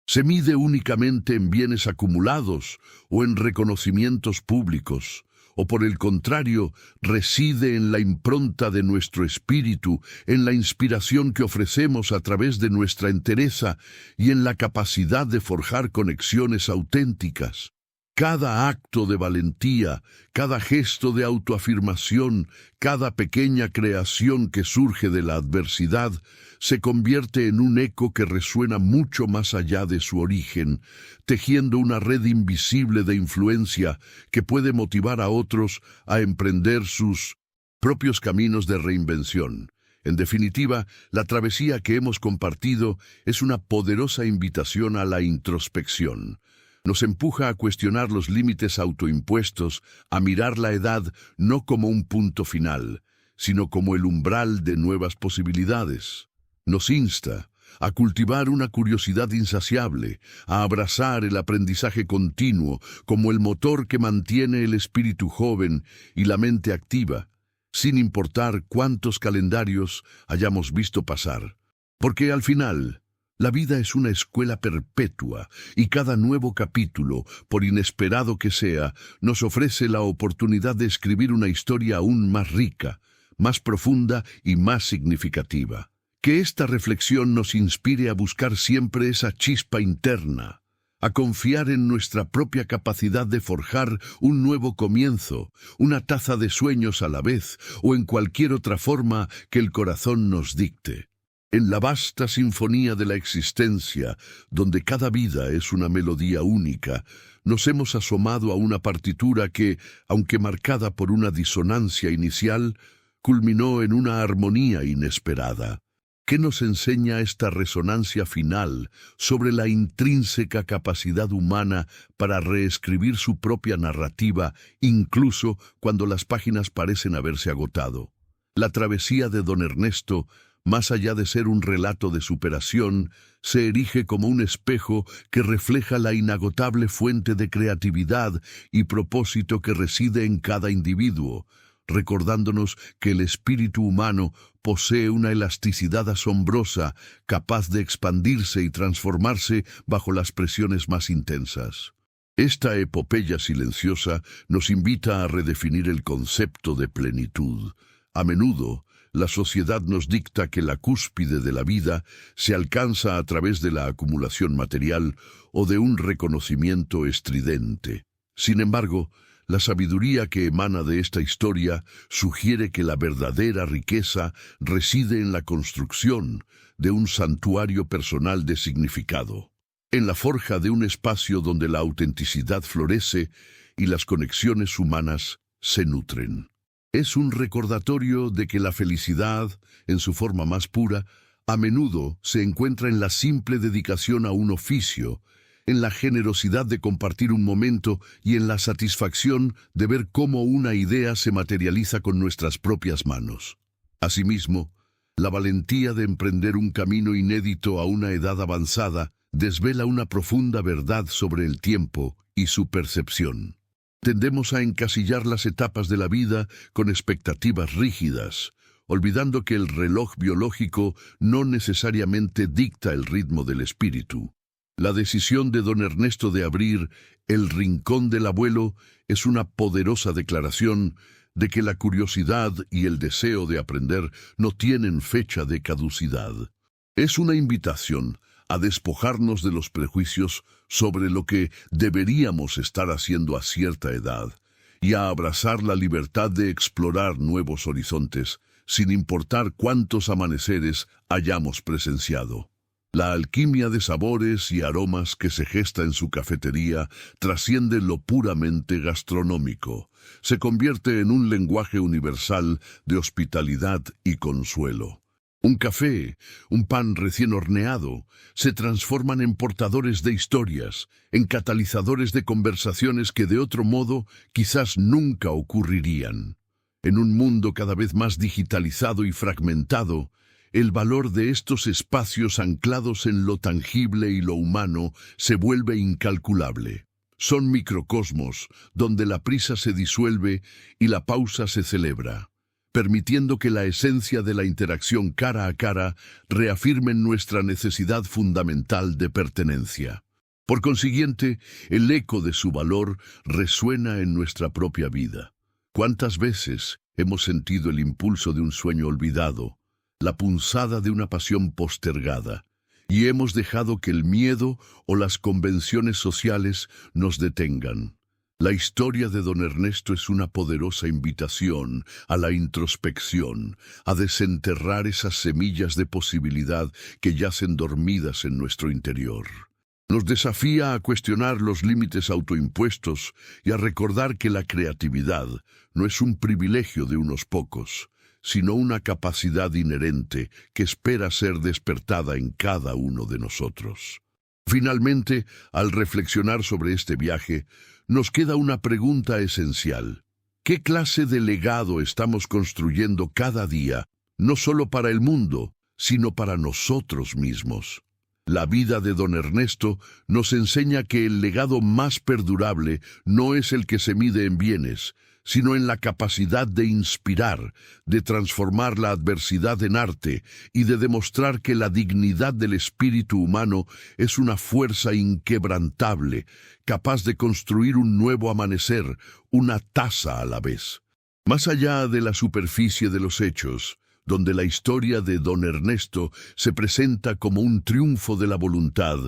¿Se mide únicamente en bienes acumulados o en reconocimientos públicos? ¿O por el contrario, reside en la impronta de nuestro espíritu, en la inspiración que ofrecemos a través de nuestra entereza y en la capacidad de forjar conexiones auténticas? Cada acto de valentía, cada gesto de autoafirmación, cada pequeña creación que surge de la adversidad, se convierte en un eco que resuena mucho más allá de su origen, tejiendo una red invisible de influencia que puede motivar a otros a emprender sus propios caminos de reinvención. En definitiva, la travesía que hemos compartido es una poderosa invitación a la introspección. Nos empuja a cuestionar los límites autoimpuestos, a mirar la edad no como un punto final, sino como el umbral de nuevas posibilidades. Nos insta a cultivar una curiosidad insaciable, a abrazar el aprendizaje continuo como el motor que mantiene el espíritu joven y la mente activa, sin importar cuántos calendarios hayamos visto pasar. Porque al final, la vida es una escuela perpetua y cada nuevo capítulo, por inesperado que sea, nos ofrece la oportunidad de escribir una historia aún más rica, más profunda y más significativa. Que esta reflexión nos inspire a buscar siempre esa chispa interna, a confiar en nuestra propia capacidad de forjar un nuevo comienzo, una taza de sueños a la vez o en cualquier otra forma que el corazón nos dicte. En la vasta sinfonía de la existencia, donde cada vida es una melodía única, nos hemos asomado a una partitura que, aunque marcada por una disonancia inicial, culminó en una armonía inesperada. ¿Qué nos enseña esta resonancia final sobre la intrínseca capacidad humana para reescribir su propia narrativa, incluso cuando las páginas parecen haberse agotado? La travesía de don Ernesto, más allá de ser un relato de superación, se erige como un espejo que refleja la inagotable fuente de creatividad y propósito que reside en cada individuo, recordándonos que el espíritu humano posee una elasticidad asombrosa, capaz de expandirse y transformarse bajo las presiones más intensas. Esta epopeya silenciosa nos invita a redefinir el concepto de plenitud. A menudo, la sociedad nos dicta que la cúspide de la vida se alcanza a través de la acumulación material o de un reconocimiento estridente. Sin embargo, la sabiduría que emana de esta historia sugiere que la verdadera riqueza reside en la construcción de un santuario personal de significado, en la forja de un espacio donde la autenticidad florece y las conexiones humanas se nutren. Es un recordatorio de que la felicidad, en su forma más pura, a menudo se encuentra en la simple dedicación a un oficio, en la generosidad de compartir un momento y en la satisfacción de ver cómo una idea se materializa con nuestras propias manos. Asimismo, la valentía de emprender un camino inédito a una edad avanzada desvela una profunda verdad sobre el tiempo y su percepción. Tendemos a encasillar las etapas de la vida con expectativas rígidas, olvidando que el reloj biológico no necesariamente dicta el ritmo del espíritu. La decisión de don Ernesto de abrir el Rincón del Abuelo es una poderosa declaración de que la curiosidad y el deseo de aprender no tienen fecha de caducidad. Es una invitación a despojarnos de los prejuicios sobre lo que deberíamos estar haciendo a cierta edad y a abrazar la libertad de explorar nuevos horizontes, sin importar cuántos amaneceres hayamos presenciado. La alquimia de sabores y aromas que se gesta en su cafetería trasciende lo puramente gastronómico. Se convierte en un lenguaje universal de hospitalidad y consuelo. Un café, un pan recién horneado, se transforman en portadores de historias, en catalizadores de conversaciones que de otro modo quizás nunca ocurrirían. En un mundo cada vez más digitalizado y fragmentado, el valor de estos espacios anclados en lo tangible y lo humano se vuelve incalculable. Son microcosmos donde la prisa se disuelve y la pausa se celebra, permitiendo que la esencia de la interacción cara a cara reafirme nuestra necesidad fundamental de pertenencia. Por consiguiente, el eco de su valor resuena en nuestra propia vida. ¿Cuántas veces hemos sentido el impulso de un sueño olvidado, la punzada de una pasión postergada, y hemos dejado que el miedo o las convenciones sociales nos detengan? La historia de don Ernesto es una poderosa invitación a la introspección, a desenterrar esas semillas de posibilidad que yacen dormidas en nuestro interior. Nos desafía a cuestionar los límites autoimpuestos y a recordar que la creatividad no es un privilegio de unos pocos, sino una capacidad inherente que espera ser despertada en cada uno de nosotros. Finalmente, al reflexionar sobre este viaje, nos queda una pregunta esencial. ¿Qué clase de legado estamos construyendo cada día, no solo para el mundo, sino para nosotros mismos? La vida de don Ernesto nos enseña que el legado más perdurable no es el que se mide en bienes, sino en la capacidad de inspirar, de transformar la adversidad en arte y de demostrar que la dignidad del espíritu humano es una fuerza inquebrantable, capaz de construir un nuevo amanecer, una taza a la vez. Más allá de la superficie de los hechos, donde la historia de don Ernesto se presenta como un triunfo de la voluntad,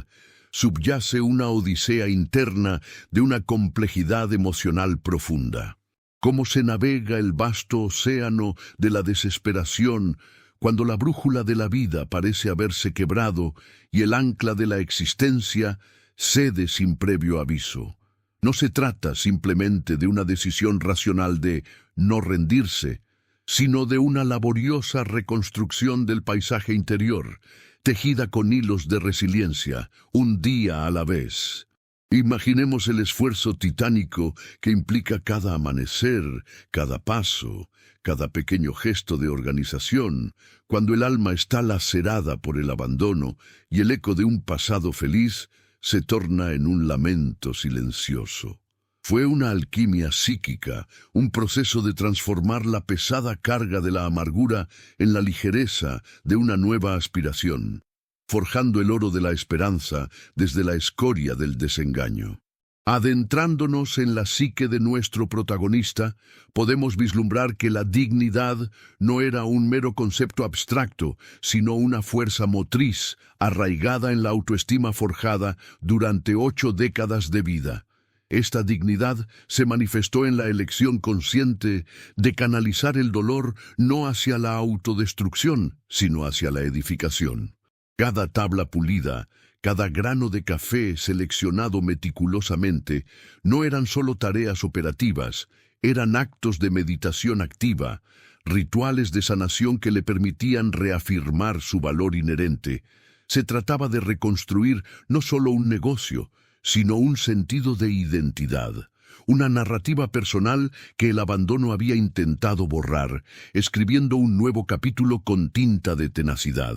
subyace una odisea interna de una complejidad emocional profunda. Cómo se navega el vasto océano de la desesperación cuando la brújula de la vida parece haberse quebrado y el ancla de la existencia cede sin previo aviso. No se trata simplemente de una decisión racional de no rendirse, sino de una laboriosa reconstrucción del paisaje interior, tejida con hilos de resiliencia, un día a la vez. Imaginemos el esfuerzo titánico que implica cada amanecer, cada paso, cada pequeño gesto de organización, cuando el alma está lacerada por el abandono y el eco de un pasado feliz se torna en un lamento silencioso. Fue una alquimia psíquica, un proceso de transformar la pesada carga de la amargura en la ligereza de una nueva aspiración, forjando el oro de la esperanza desde la escoria del desengaño. Adentrándonos en la psique de nuestro protagonista, podemos vislumbrar que la dignidad no era un mero concepto abstracto, sino una fuerza motriz, arraigada en la autoestima forjada durante 8 décadas de vida. Esta dignidad se manifestó en la elección consciente de canalizar el dolor no hacia la autodestrucción, sino hacia la edificación. Cada tabla pulida, cada grano de café seleccionado meticulosamente, no eran solo tareas operativas, eran actos de meditación activa, rituales de sanación que le permitían reafirmar su valor inherente. Se trataba de reconstruir no solo un negocio, sino un sentido de identidad, una narrativa personal que el abandono había intentado borrar, escribiendo un nuevo capítulo con tinta de tenacidad.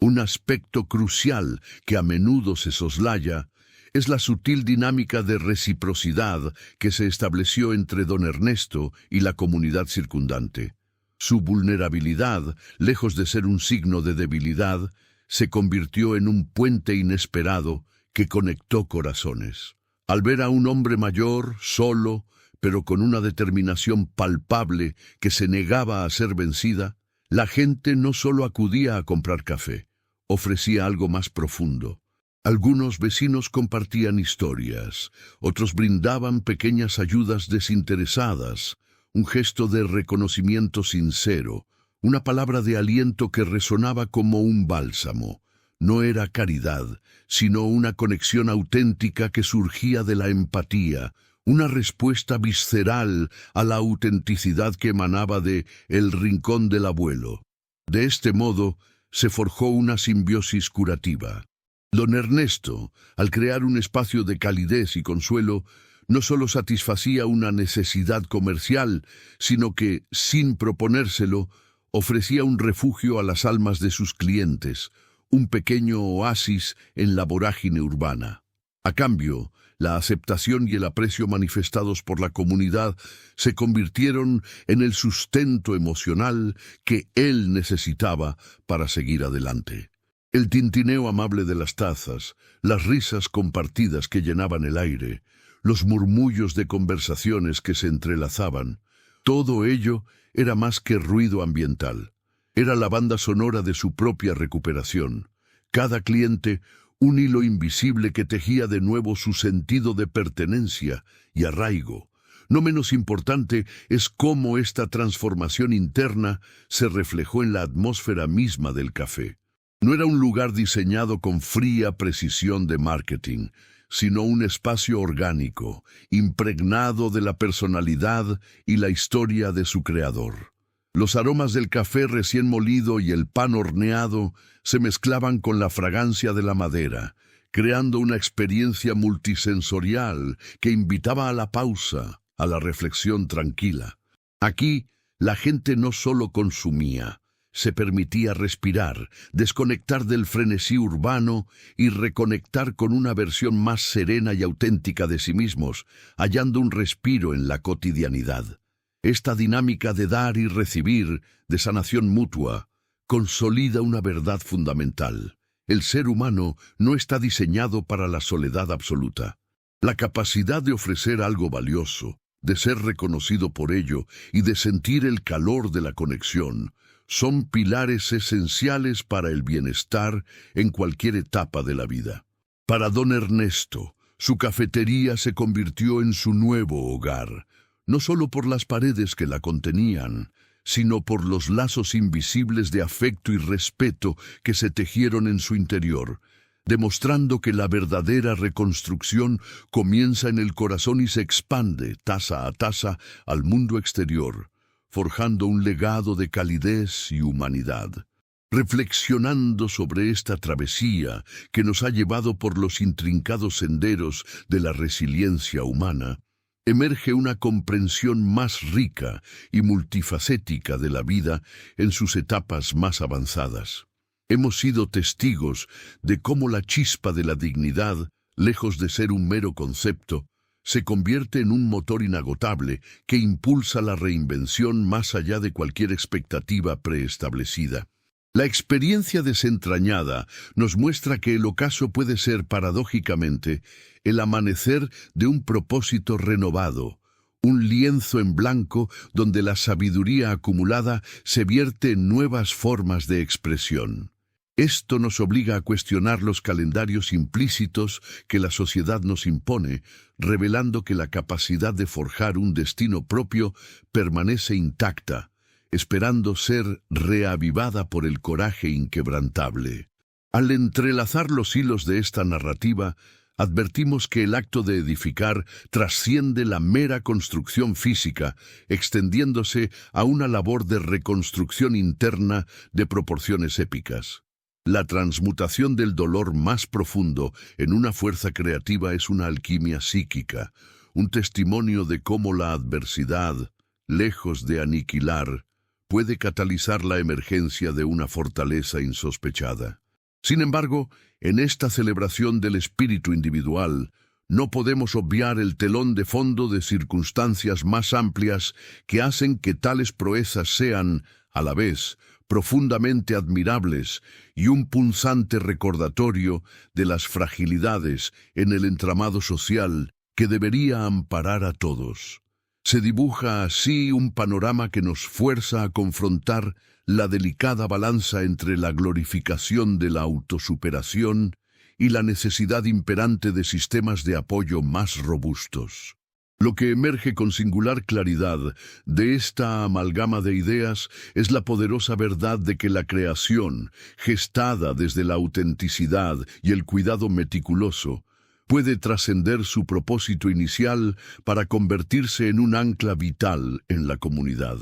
Un aspecto crucial que a menudo se soslaya es la sutil dinámica de reciprocidad que se estableció entre don Ernesto y la comunidad circundante. Su vulnerabilidad, lejos de ser un signo de debilidad, se convirtió en un puente inesperado que conectó corazones. Al ver a un hombre mayor, solo, pero con una determinación palpable que se negaba a ser vencida, la gente no solo acudía a comprar café, ofrecía algo más profundo. Algunos vecinos compartían historias, otros brindaban pequeñas ayudas desinteresadas, un gesto de reconocimiento sincero, una palabra de aliento que resonaba como un bálsamo. No era caridad, sino una conexión auténtica que surgía de la empatía, una respuesta visceral a la autenticidad que emanaba de El Rincón del Abuelo. De este modo, se forjó una simbiosis curativa. Don Ernesto, al crear un espacio de calidez y consuelo, no solo satisfacía una necesidad comercial, sino que, sin proponérselo, ofrecía un refugio a las almas de sus clientes, un pequeño oasis en la vorágine urbana. A cambio, la aceptación y el aprecio manifestados por la comunidad se convirtieron en el sustento emocional que él necesitaba para seguir adelante. El tintineo amable de las tazas, las risas compartidas que llenaban el aire, los murmullos de conversaciones que se entrelazaban, todo ello era más que ruido ambiental. Era la banda sonora de su propia recuperación. Cada cliente, un hilo invisible que tejía de nuevo su sentido de pertenencia y arraigo. No menos importante es cómo esta transformación interna se reflejó en la atmósfera misma del café. No era un lugar diseñado con fría precisión de marketing, sino un espacio orgánico, impregnado de la personalidad y la historia de su creador. Los aromas del café recién molido y el pan horneado se mezclaban con la fragancia de la madera, creando una experiencia multisensorial que invitaba a la pausa, a la reflexión tranquila. Aquí, la gente no solo consumía, se permitía respirar, desconectar del frenesí urbano y reconectar con una versión más serena y auténtica de sí mismos, hallando un respiro en la cotidianidad. Esta dinámica de dar y recibir, de sanación mutua, consolida una verdad fundamental. El ser humano no está diseñado para la soledad absoluta. La capacidad de ofrecer algo valioso, de ser reconocido por ello y de sentir el calor de la conexión, son pilares esenciales para el bienestar en cualquier etapa de la vida. Para don Ernesto, su cafetería se convirtió en su nuevo hogar, no solo por las paredes que la contenían, sino por los lazos invisibles de afecto y respeto que se tejieron en su interior, demostrando que la verdadera reconstrucción comienza en el corazón y se expande, taza a taza, al mundo exterior, forjando un legado de calidez y humanidad. Reflexionando sobre esta travesía que nos ha llevado por los intrincados senderos de la resiliencia humana, emerge una comprensión más rica y multifacética de la vida en sus etapas más avanzadas. Hemos sido testigos de cómo la chispa de la dignidad, lejos de ser un mero concepto, se convierte en un motor inagotable que impulsa la reinvención más allá de cualquier expectativa preestablecida. La experiencia desentrañada nos muestra que el ocaso puede ser, paradójicamente, el amanecer de un propósito renovado, un lienzo en blanco donde la sabiduría acumulada se vierte en nuevas formas de expresión. Esto nos obliga a cuestionar los calendarios implícitos que la sociedad nos impone, revelando que la capacidad de forjar un destino propio permanece intacta, esperando ser reavivada por el coraje inquebrantable. Al entrelazar los hilos de esta narrativa, advertimos que el acto de edificar trasciende la mera construcción física, extendiéndose a una labor de reconstrucción interna de proporciones épicas. La transmutación del dolor más profundo en una fuerza creativa es una alquimia psíquica, un testimonio de cómo la adversidad, lejos de aniquilar, puede catalizar la emergencia de una fortaleza insospechada. Sin embargo, en esta celebración del espíritu individual, no podemos obviar el telón de fondo de circunstancias más amplias que hacen que tales proezas sean, a la vez, profundamente admirables y un punzante recordatorio de las fragilidades en el entramado social que debería amparar a todos. Se dibuja así un panorama que nos fuerza a confrontar la delicada balanza entre la glorificación de la autosuperación y la necesidad imperante de sistemas de apoyo más robustos. Lo que emerge con singular claridad de esta amalgama de ideas es la poderosa verdad de que la creación, gestada desde la autenticidad y el cuidado meticuloso, puede trascender su propósito inicial para convertirse en un ancla vital en la comunidad.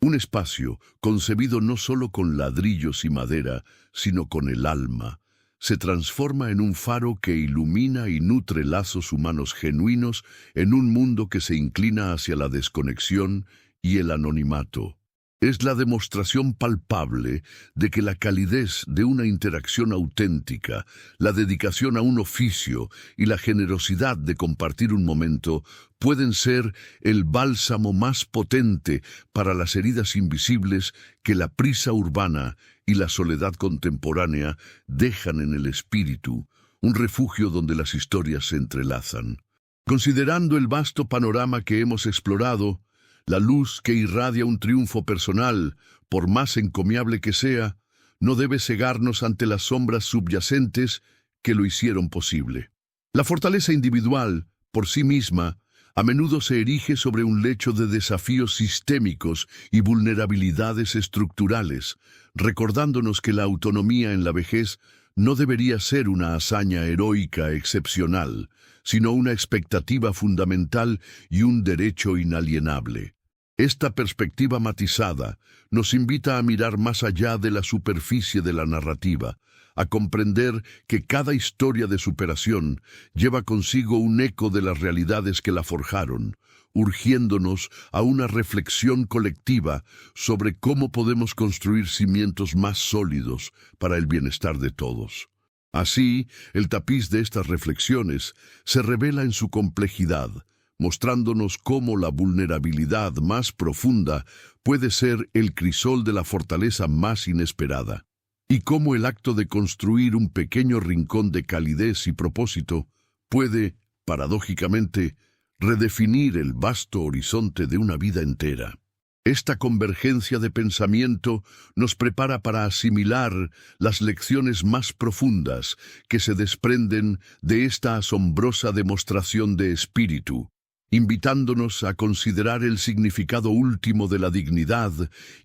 Un espacio concebido no solo con ladrillos y madera, sino con el alma, se transforma en un faro que ilumina y nutre lazos humanos genuinos en un mundo que se inclina hacia la desconexión y el anonimato. Es la demostración palpable de que la calidez de una interacción auténtica, la dedicación a un oficio y la generosidad de compartir un momento pueden ser el bálsamo más potente para las heridas invisibles que la prisa urbana y la soledad contemporánea dejan en el espíritu, un refugio donde las historias se entrelazan. Considerando el vasto panorama que hemos explorado, la luz que irradia un triunfo personal, por más encomiable que sea, no debe cegarnos ante las sombras subyacentes que lo hicieron posible. La fortaleza individual, por sí misma, a menudo se erige sobre un lecho de desafíos sistémicos y vulnerabilidades estructurales, recordándonos que la autonomía en la vejez no debería ser una hazaña heroica excepcional, sino una expectativa fundamental y un derecho inalienable. Esta perspectiva matizada nos invita a mirar más allá de la superficie de la narrativa, a comprender que cada historia de superación lleva consigo un eco de las realidades que la forjaron, urgiéndonos a una reflexión colectiva sobre cómo podemos construir cimientos más sólidos para el bienestar de todos. Así, el tapiz de estas reflexiones se revela en su complejidad, mostrándonos cómo la vulnerabilidad más profunda puede ser el crisol de la fortaleza más inesperada, y cómo el acto de construir un pequeño rincón de calidez y propósito puede, paradójicamente, redefinir el vasto horizonte de una vida entera. Esta convergencia de pensamiento nos prepara para asimilar las lecciones más profundas que se desprenden de esta asombrosa demostración de espíritu, invitándonos a considerar el significado último de la dignidad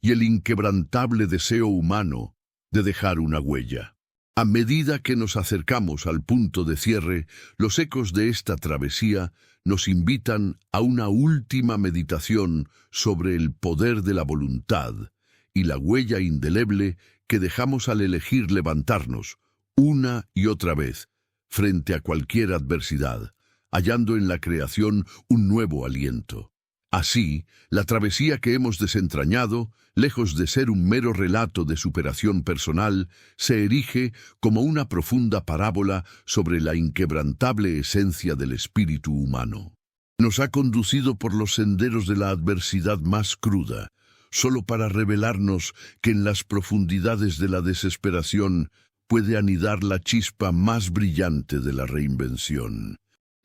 y el inquebrantable deseo humano de dejar una huella. A medida que nos acercamos al punto de cierre, los ecos de esta travesía nos invitan a una última meditación sobre el poder de la voluntad y la huella indeleble que dejamos al elegir levantarnos, una y otra vez, frente a cualquier adversidad, hallando en la creación un nuevo aliento. Así, la travesía que hemos desentrañado, lejos de ser un mero relato de superación personal, se erige como una profunda parábola sobre la inquebrantable esencia del espíritu humano. Nos ha conducido por los senderos de la adversidad más cruda, solo para revelarnos que en las profundidades de la desesperación puede anidar la chispa más brillante de la reinvención.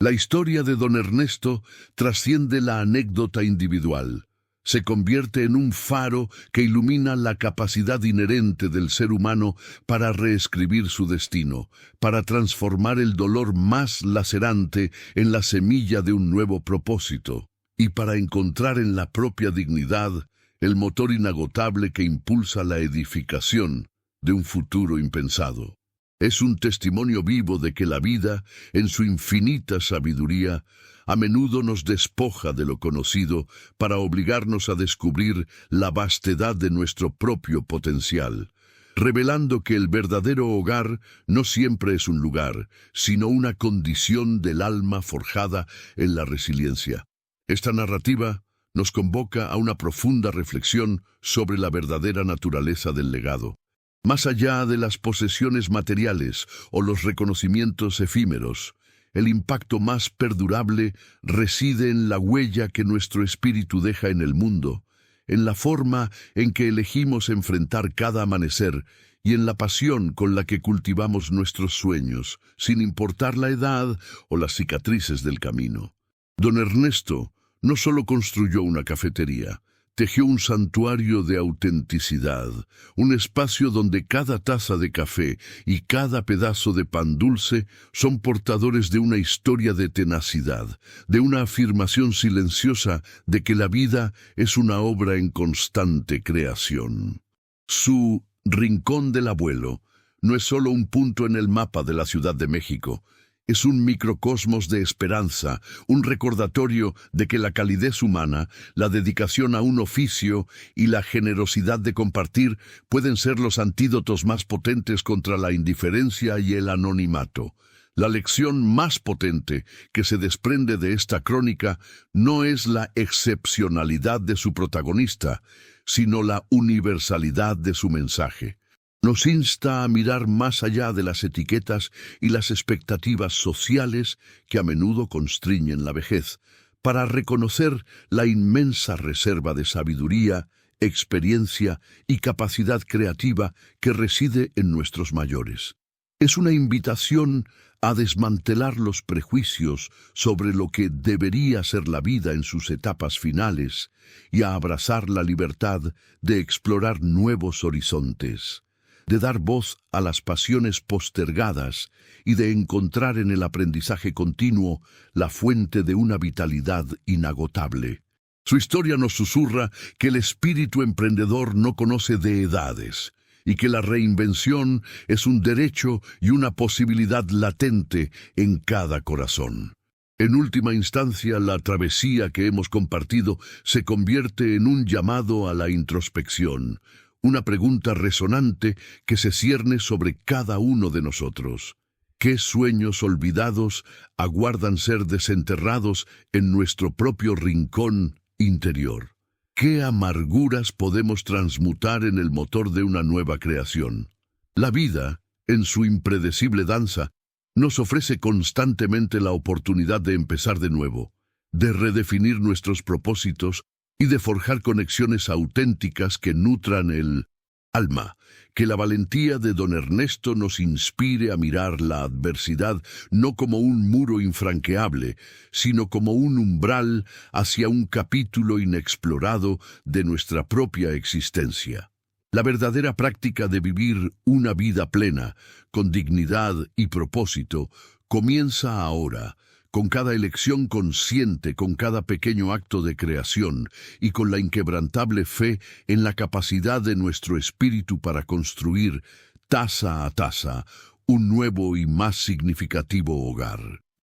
La historia de don Ernesto trasciende la anécdota individual. Se convierte en un faro que ilumina la capacidad inherente del ser humano para reescribir su destino, para transformar el dolor más lacerante en la semilla de un nuevo propósito, y para encontrar en la propia dignidad el motor inagotable que impulsa la edificación de un futuro impensado. Es un testimonio vivo de que la vida, en su infinita sabiduría, a menudo nos despoja de lo conocido para obligarnos a descubrir la vastedad de nuestro propio potencial, revelando que el verdadero hogar no siempre es un lugar, sino una condición del alma forjada en la resiliencia. Esta narrativa nos convoca a una profunda reflexión sobre la verdadera naturaleza del legado. Más allá de las posesiones materiales o los reconocimientos efímeros, el impacto más perdurable reside en la huella que nuestro espíritu deja en el mundo, en la forma en que elegimos enfrentar cada amanecer y en la pasión con la que cultivamos nuestros sueños, sin importar la edad o las cicatrices del camino. Don Ernesto no solo construyó una cafetería, tejió un santuario de autenticidad, un espacio donde cada taza de café y cada pedazo de pan dulce son portadores de una historia de tenacidad, de una afirmación silenciosa de que la vida es una obra en constante creación. Su Rincón del Abuelo no es solo un punto en el mapa de la Ciudad de México. Es un microcosmos de esperanza, un recordatorio de que la calidez humana, la dedicación a un oficio y la generosidad de compartir pueden ser los antídotos más potentes contra la indiferencia y el anonimato. La lección más potente que se desprende de esta crónica no es la excepcionalidad de su protagonista, sino la universalidad de su mensaje. Nos insta a mirar más allá de las etiquetas y las expectativas sociales que a menudo constriñen la vejez, para reconocer la inmensa reserva de sabiduría, experiencia y capacidad creativa que reside en nuestros mayores. Es una invitación a desmantelar los prejuicios sobre lo que debería ser la vida en sus etapas finales y a abrazar la libertad de explorar nuevos horizontes, de dar voz a las pasiones postergadas y de encontrar en el aprendizaje continuo la fuente de una vitalidad inagotable. Su historia nos susurra que el espíritu emprendedor no conoce de edades y que la reinvención es un derecho y una posibilidad latente en cada corazón. En última instancia, la travesía que hemos compartido se convierte en un llamado a la introspección, una pregunta resonante que se cierne sobre cada uno de nosotros. ¿Qué sueños olvidados aguardan ser desenterrados en nuestro propio rincón interior? ¿Qué amarguras podemos transmutar en el motor de una nueva creación? La vida, en su impredecible danza, nos ofrece constantemente la oportunidad de empezar de nuevo, de redefinir nuestros propósitos y de forjar conexiones auténticas que nutran el alma. Que la valentía de don Ernesto nos inspire a mirar la adversidad no como un muro infranqueable, sino como un umbral hacia un capítulo inexplorado de nuestra propia existencia. La verdadera práctica de vivir una vida plena, con dignidad y propósito, comienza ahora, con cada elección consciente, con cada pequeño acto de creación y con la inquebrantable fe en la capacidad de nuestro espíritu para construir, taza a taza, un nuevo y más significativo hogar.